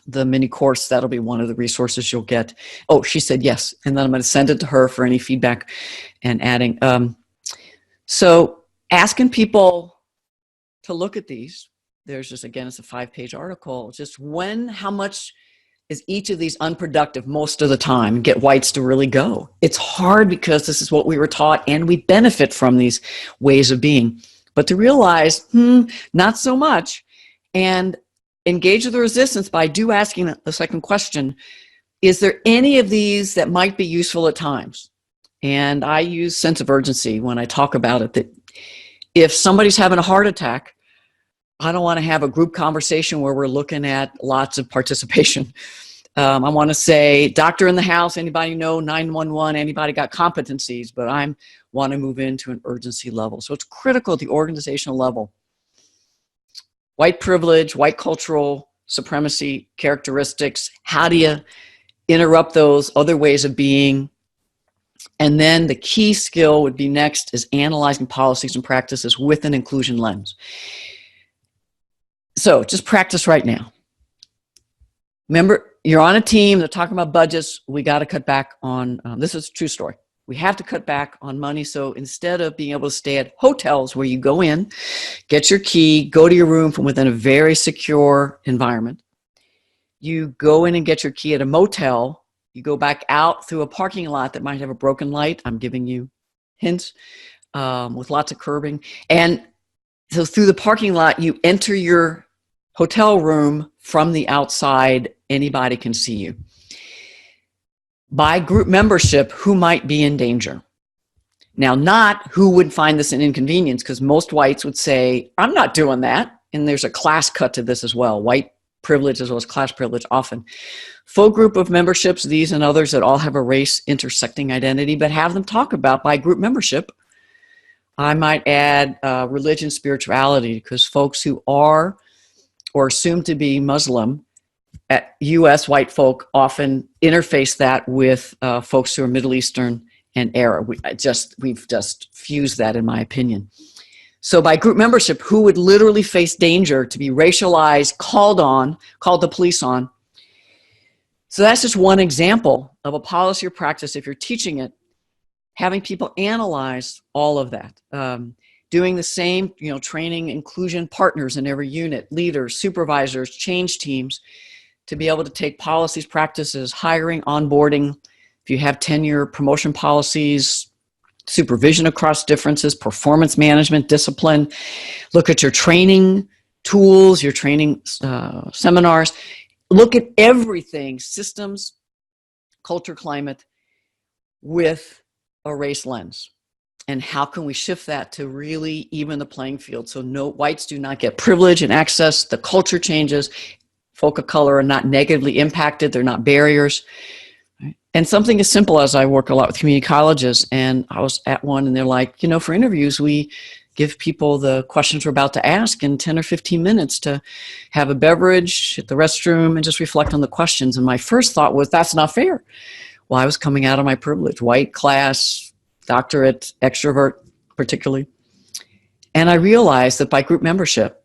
Speaker 1: the mini course, that'll be one of the resources you'll get. Oh, she said yes. And then I'm going to send it to her for any feedback and adding. So asking people to look at these. There's just, again, it's a 5-page article. Just how much is each of these unproductive most of the time? Get whites to really go. It's hard because this is what we were taught and we benefit from these ways of being. But to realize, not so much. And engage the resistance by asking the second question, is there any of these that might be useful at times? And I use sense of urgency when I talk about it, that if somebody's having a heart attack, I don't want to have a group conversation where we're looking at lots of participation. I want to say, doctor in the house, anybody know 911, anybody got competencies, but I want to move into an urgency level. So it's critical at the organizational level. White privilege, white cultural supremacy characteristics, how do you interrupt those other ways of being? And then the key skill would be next is analyzing policies and practices with an inclusion lens. So just practice right now. Remember, you're on a team, they're talking about budgets. We got to cut back on, this is a true story. We have to cut back on money. So instead of being able to stay at hotels where you go in, get your key, go to your room from within a very secure environment, you go in and get your key at a motel, you go back out through a parking lot that might have a broken light. I'm giving you hints, with lots of curbing. And so through the parking lot, you enter your hotel room from the outside. Anybody can see you. By group membership, who might be in danger? Now, not who would find this an inconvenience, because most whites would say, I'm not doing that. And there's a class cut to this as well. White privilege as well as class privilege often. Full group of memberships, these and others that all have a race intersecting identity, but have them talk about by group membership. I might add religion, spirituality, because folks who are or assumed to be Muslim, U.S. white folk often interface that with folks who are Middle Eastern and Arab. We've just fused that, in my opinion. So by group membership, who would literally face danger to be racialized, called the police on? So that's just one example of a policy or practice, if you're teaching it, having people analyze all of that. Doing the same, training inclusion partners in every unit, leaders, supervisors, change teams, to be able to take policies, practices, hiring, onboarding. If you have tenure, promotion policies, supervision across differences, performance management, discipline, look at your training tools, your training seminars, look at everything, systems, culture, climate, with a race lens. And how can we shift that to really even the playing field so no whites do not get privilege and access, the culture changes, folk of color are not negatively impacted, they're not barriers. And something as simple as I work a lot with community colleges, and I was at one and they're like, you know, for interviews, we give people the questions we're about to ask in 10 or 15 minutes to have a beverage, hit the restroom, and just reflect on the questions. And my first thought was, that's not fair. Well, I was coming out of my privilege, white class, doctorate, extrovert particularly. And I realized that by group membership,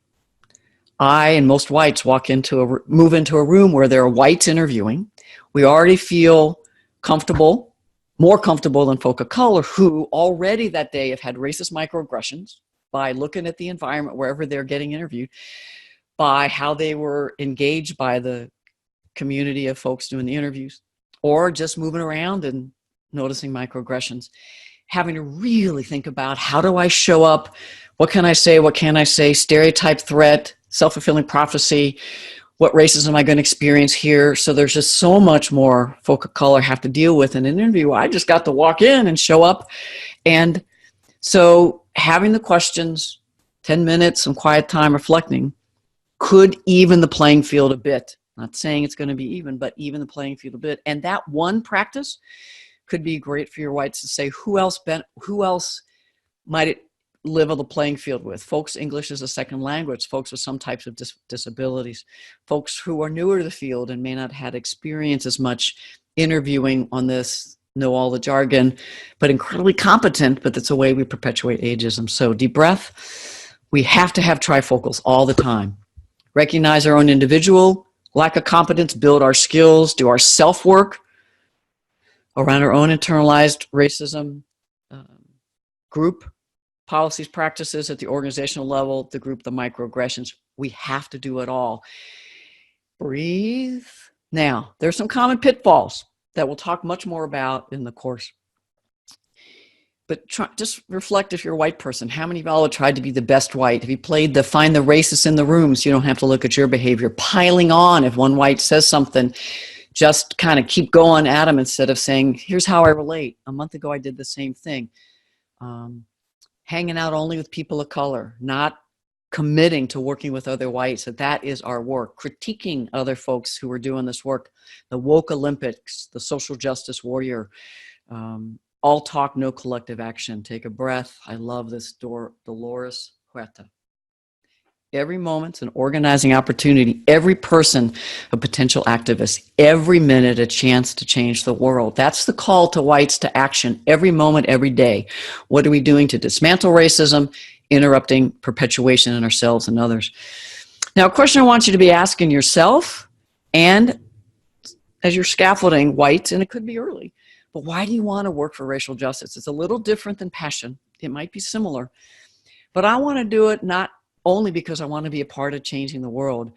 Speaker 1: I and most whites move into a room where there are whites interviewing. We already feel comfortable, more comfortable than folk of color who already that day have had racist microaggressions by looking at the environment wherever they're getting interviewed, by how they were engaged by the community of folks doing the interviews, or just moving around and noticing microaggressions. Having to really think about, how do I show up? What can I say? What can I say? Stereotype, threat, self-fulfilling prophecy. What racism am I going to experience here? So there's just so much more folk of color have to deal with in an interview. I just got to walk in and show up. And so having the questions, 10 minutes, some quiet time reflecting, could even the playing field a bit. Not saying it's going to be even, but even the playing field a bit. And that one practice could be great for your whites to say, who else might it level the playing field with? Folks, English is a second language, folks with some types of disabilities, folks who are newer to the field and may not have had experience as much interviewing on this, know all the jargon, but incredibly competent, but that's a way we perpetuate ageism. So deep breath. We have to have trifocals all the time. Recognize our own individual lack of competence, build our skills, do our self-work around our own internalized racism, group policies, practices at the organizational level, the group, the microaggressions. We have to do it all. Breathe. Now, there's some common pitfalls that we'll talk much more about in the course. But just reflect, if you're a white person, how many of y'all have tried to be the best white? Have you played the find the racists in the room so you don't have to look at your behavior? Piling on, if one white says something, just kind of keep going at them instead of saying, here's how I relate. A month ago, I did the same thing. Hanging out only with people of color, not committing to working with other whites, that is our work. Critiquing other folks who are doing this work, the woke Olympics, the social justice warrior, all talk, no collective action. Take a breath. I love this Dolores Huerta. Every moment's an organizing opportunity. Every person a potential activist. Every minute a chance to change the world. That's the call to whites to action. Every moment, every day. What are we doing to dismantle racism, interrupting perpetuation in ourselves and others? Now, a question I want you to be asking yourself, and as you're scaffolding whites, and it could be early, but why do you want to work for racial justice? It's a little different than passion. It might be similar, but I want to do it not only because I want to be a part of changing the world.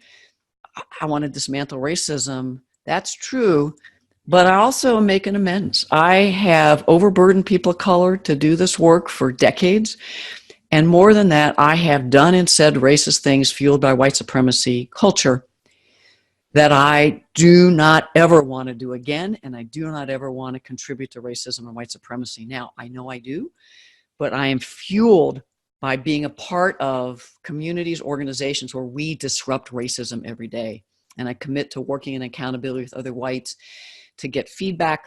Speaker 1: I want to dismantle racism. That's true, but I also am making amends. I have overburdened people of color to do this work for decades. And more than that, I have done and said racist things fueled by white supremacy culture that I do not ever want to do again, and I do not ever want to contribute to racism and white supremacy. Now, I know I do, but I am fueled by being a part of communities, organizations where we disrupt racism every day. And I commit to working in accountability with other whites to get feedback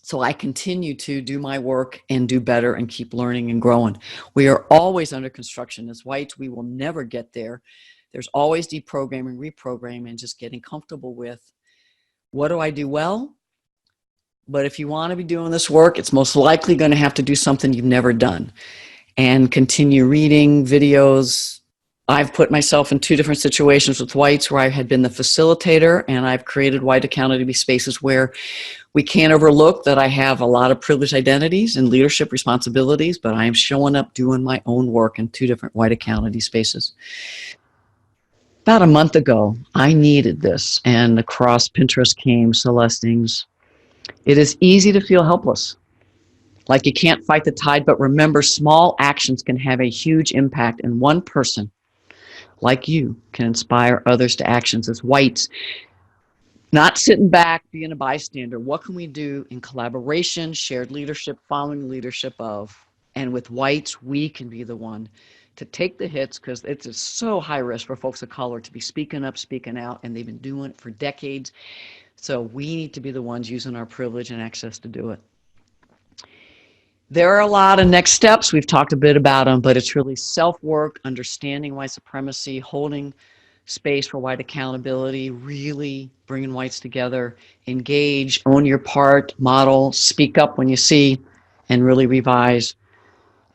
Speaker 1: so I continue to do my work and do better and keep learning and growing. We are always under construction as whites. We will never get there. There's always deprogramming, reprogramming, and just getting comfortable with, what do I do well? But if you want to be doing this work, it's most likely going to have to do something you've never done. And continue reading videos. I've put myself in 2 different situations with whites where I had been the facilitator, and I've created white accountability spaces where we can't overlook that I have a lot of privileged identities and leadership responsibilities, but I am showing up doing my own work in 2 different white accountability spaces. About a month ago, I needed this, and across Pinterest came Celestine's. It is easy to feel helpless, like you can't fight the tide, but remember, small actions can have a huge impact, and one person like you can inspire others to actions. As whites, Not sitting back, being a bystander. What can we do in collaboration, shared leadership, following the leadership of? And with whites, we can be the one to take the hits, because it's just so high risk for folks of color to be speaking up, speaking out, and they've been doing it for decades. So we need to be the ones using our privilege and access to do it. There are a lot of next steps. We've talked a bit about them, but it's really self-work, understanding white supremacy, holding space for white accountability, really bringing whites together, engage, own your part, model, speak up when you see, and really revise.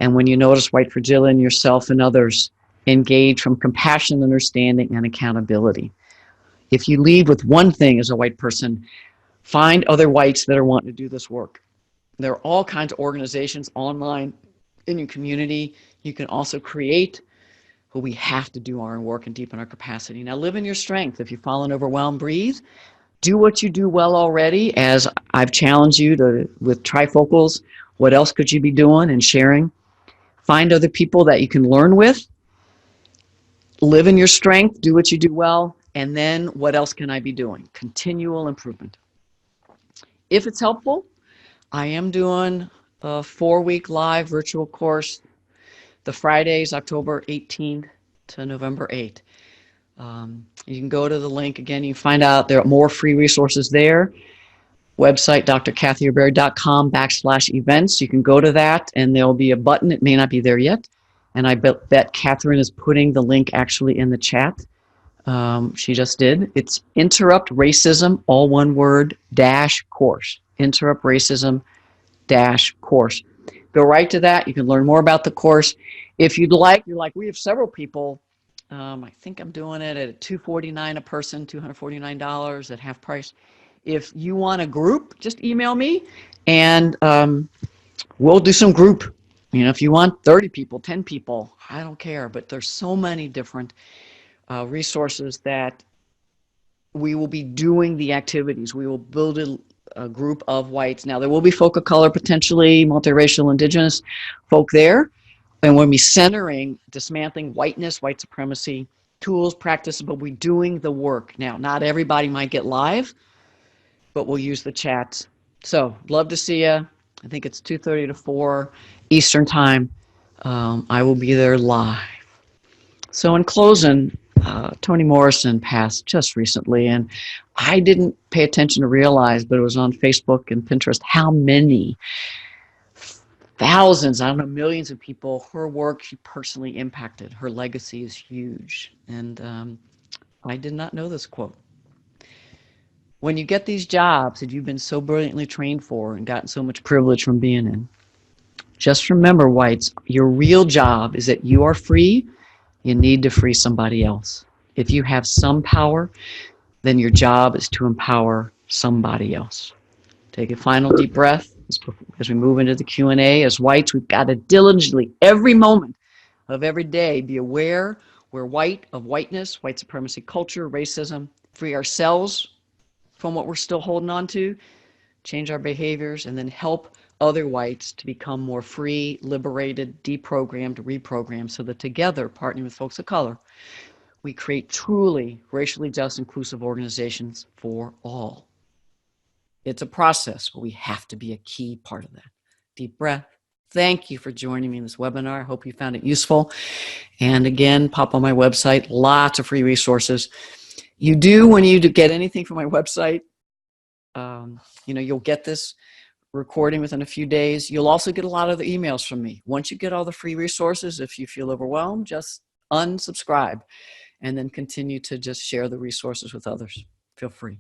Speaker 1: And when you notice white fragility in yourself and others, engage from compassion, understanding, and accountability. If you lead with one thing as a white person, find other whites that are wanting to do this work. There are all kinds of organizations online in your community. You can also create, but we have to do our own work and deepen our capacity. Now, live in your strength. If you've fallen overwhelmed, breathe. Do what you do well already, as I've challenged you to with trifocals. What else could you be doing and sharing? Find other people that you can learn with. Live in your strength. Do what you do well. And then what else can I be doing? Continual improvement. If it's helpful, I am doing a 4-week live virtual course, the Fridays, October 18th to November 8th. You can go to the link again. You can find out there are more free resources there. Website, drkathyherberry.com/events. You can go to that, and there'll be a button. It may not be there yet. And I bet Catherine is putting the link actually in the chat. She just did. It's Interrupt Racism, all one word, -course. Interrupt Racism -course. Go right to that. You can learn more about the course. If you'd like, you're like, we have several people. I think I'm doing it at $249 a person, $249 at half price. If you want a group, just email me, and we'll do some group. If you want 30 people, 10 people, I don't care. But there's so many different resources that we will be doing the activities. We will build a group of whites. Now, there will be folk of color, potentially multiracial, indigenous folk there. And we'll be centering, dismantling whiteness, white supremacy, tools, practices, but we're doing the work. Now, not everybody might get live, but we'll use the chats. So, love to see you. I think it's 2:30 to 4 Eastern time. I will be there live. So in closing, Toni Morrison passed just recently, and I didn't pay attention to realize, but it was on Facebook and Pinterest, how many thousands, I don't know, millions of people her work she personally impacted. Her legacy is huge. And I did not know this quote. When you get these jobs that you've been so brilliantly trained for and gotten so much privilege from being in, just remember, whites, your real job is that you are free. You need to free somebody else. If you have some power, then your job is to empower somebody else. Take a final deep breath as we move into the Q&A. As whites, we've got to diligently, every moment of every day, be aware we're white, of whiteness, white supremacy culture, racism, free ourselves from what we're still holding on to, change our behaviors, and then help other whites to become more free, liberated, deprogrammed, reprogrammed, so that together, partnering with folks of color, we create truly racially just, inclusive organizations for all. It's a process, but we have to be a key part of that. Deep breath. Thank you for joining me in this webinar. I hope you found it useful. And again, pop on my website, lots of free resources. You do, when you get anything from my website, you'll get this recording within a few days. You'll also get a lot of the emails from me. Once you get all the free resources, if you feel overwhelmed, just unsubscribe and then continue to just share the resources with others. Feel free.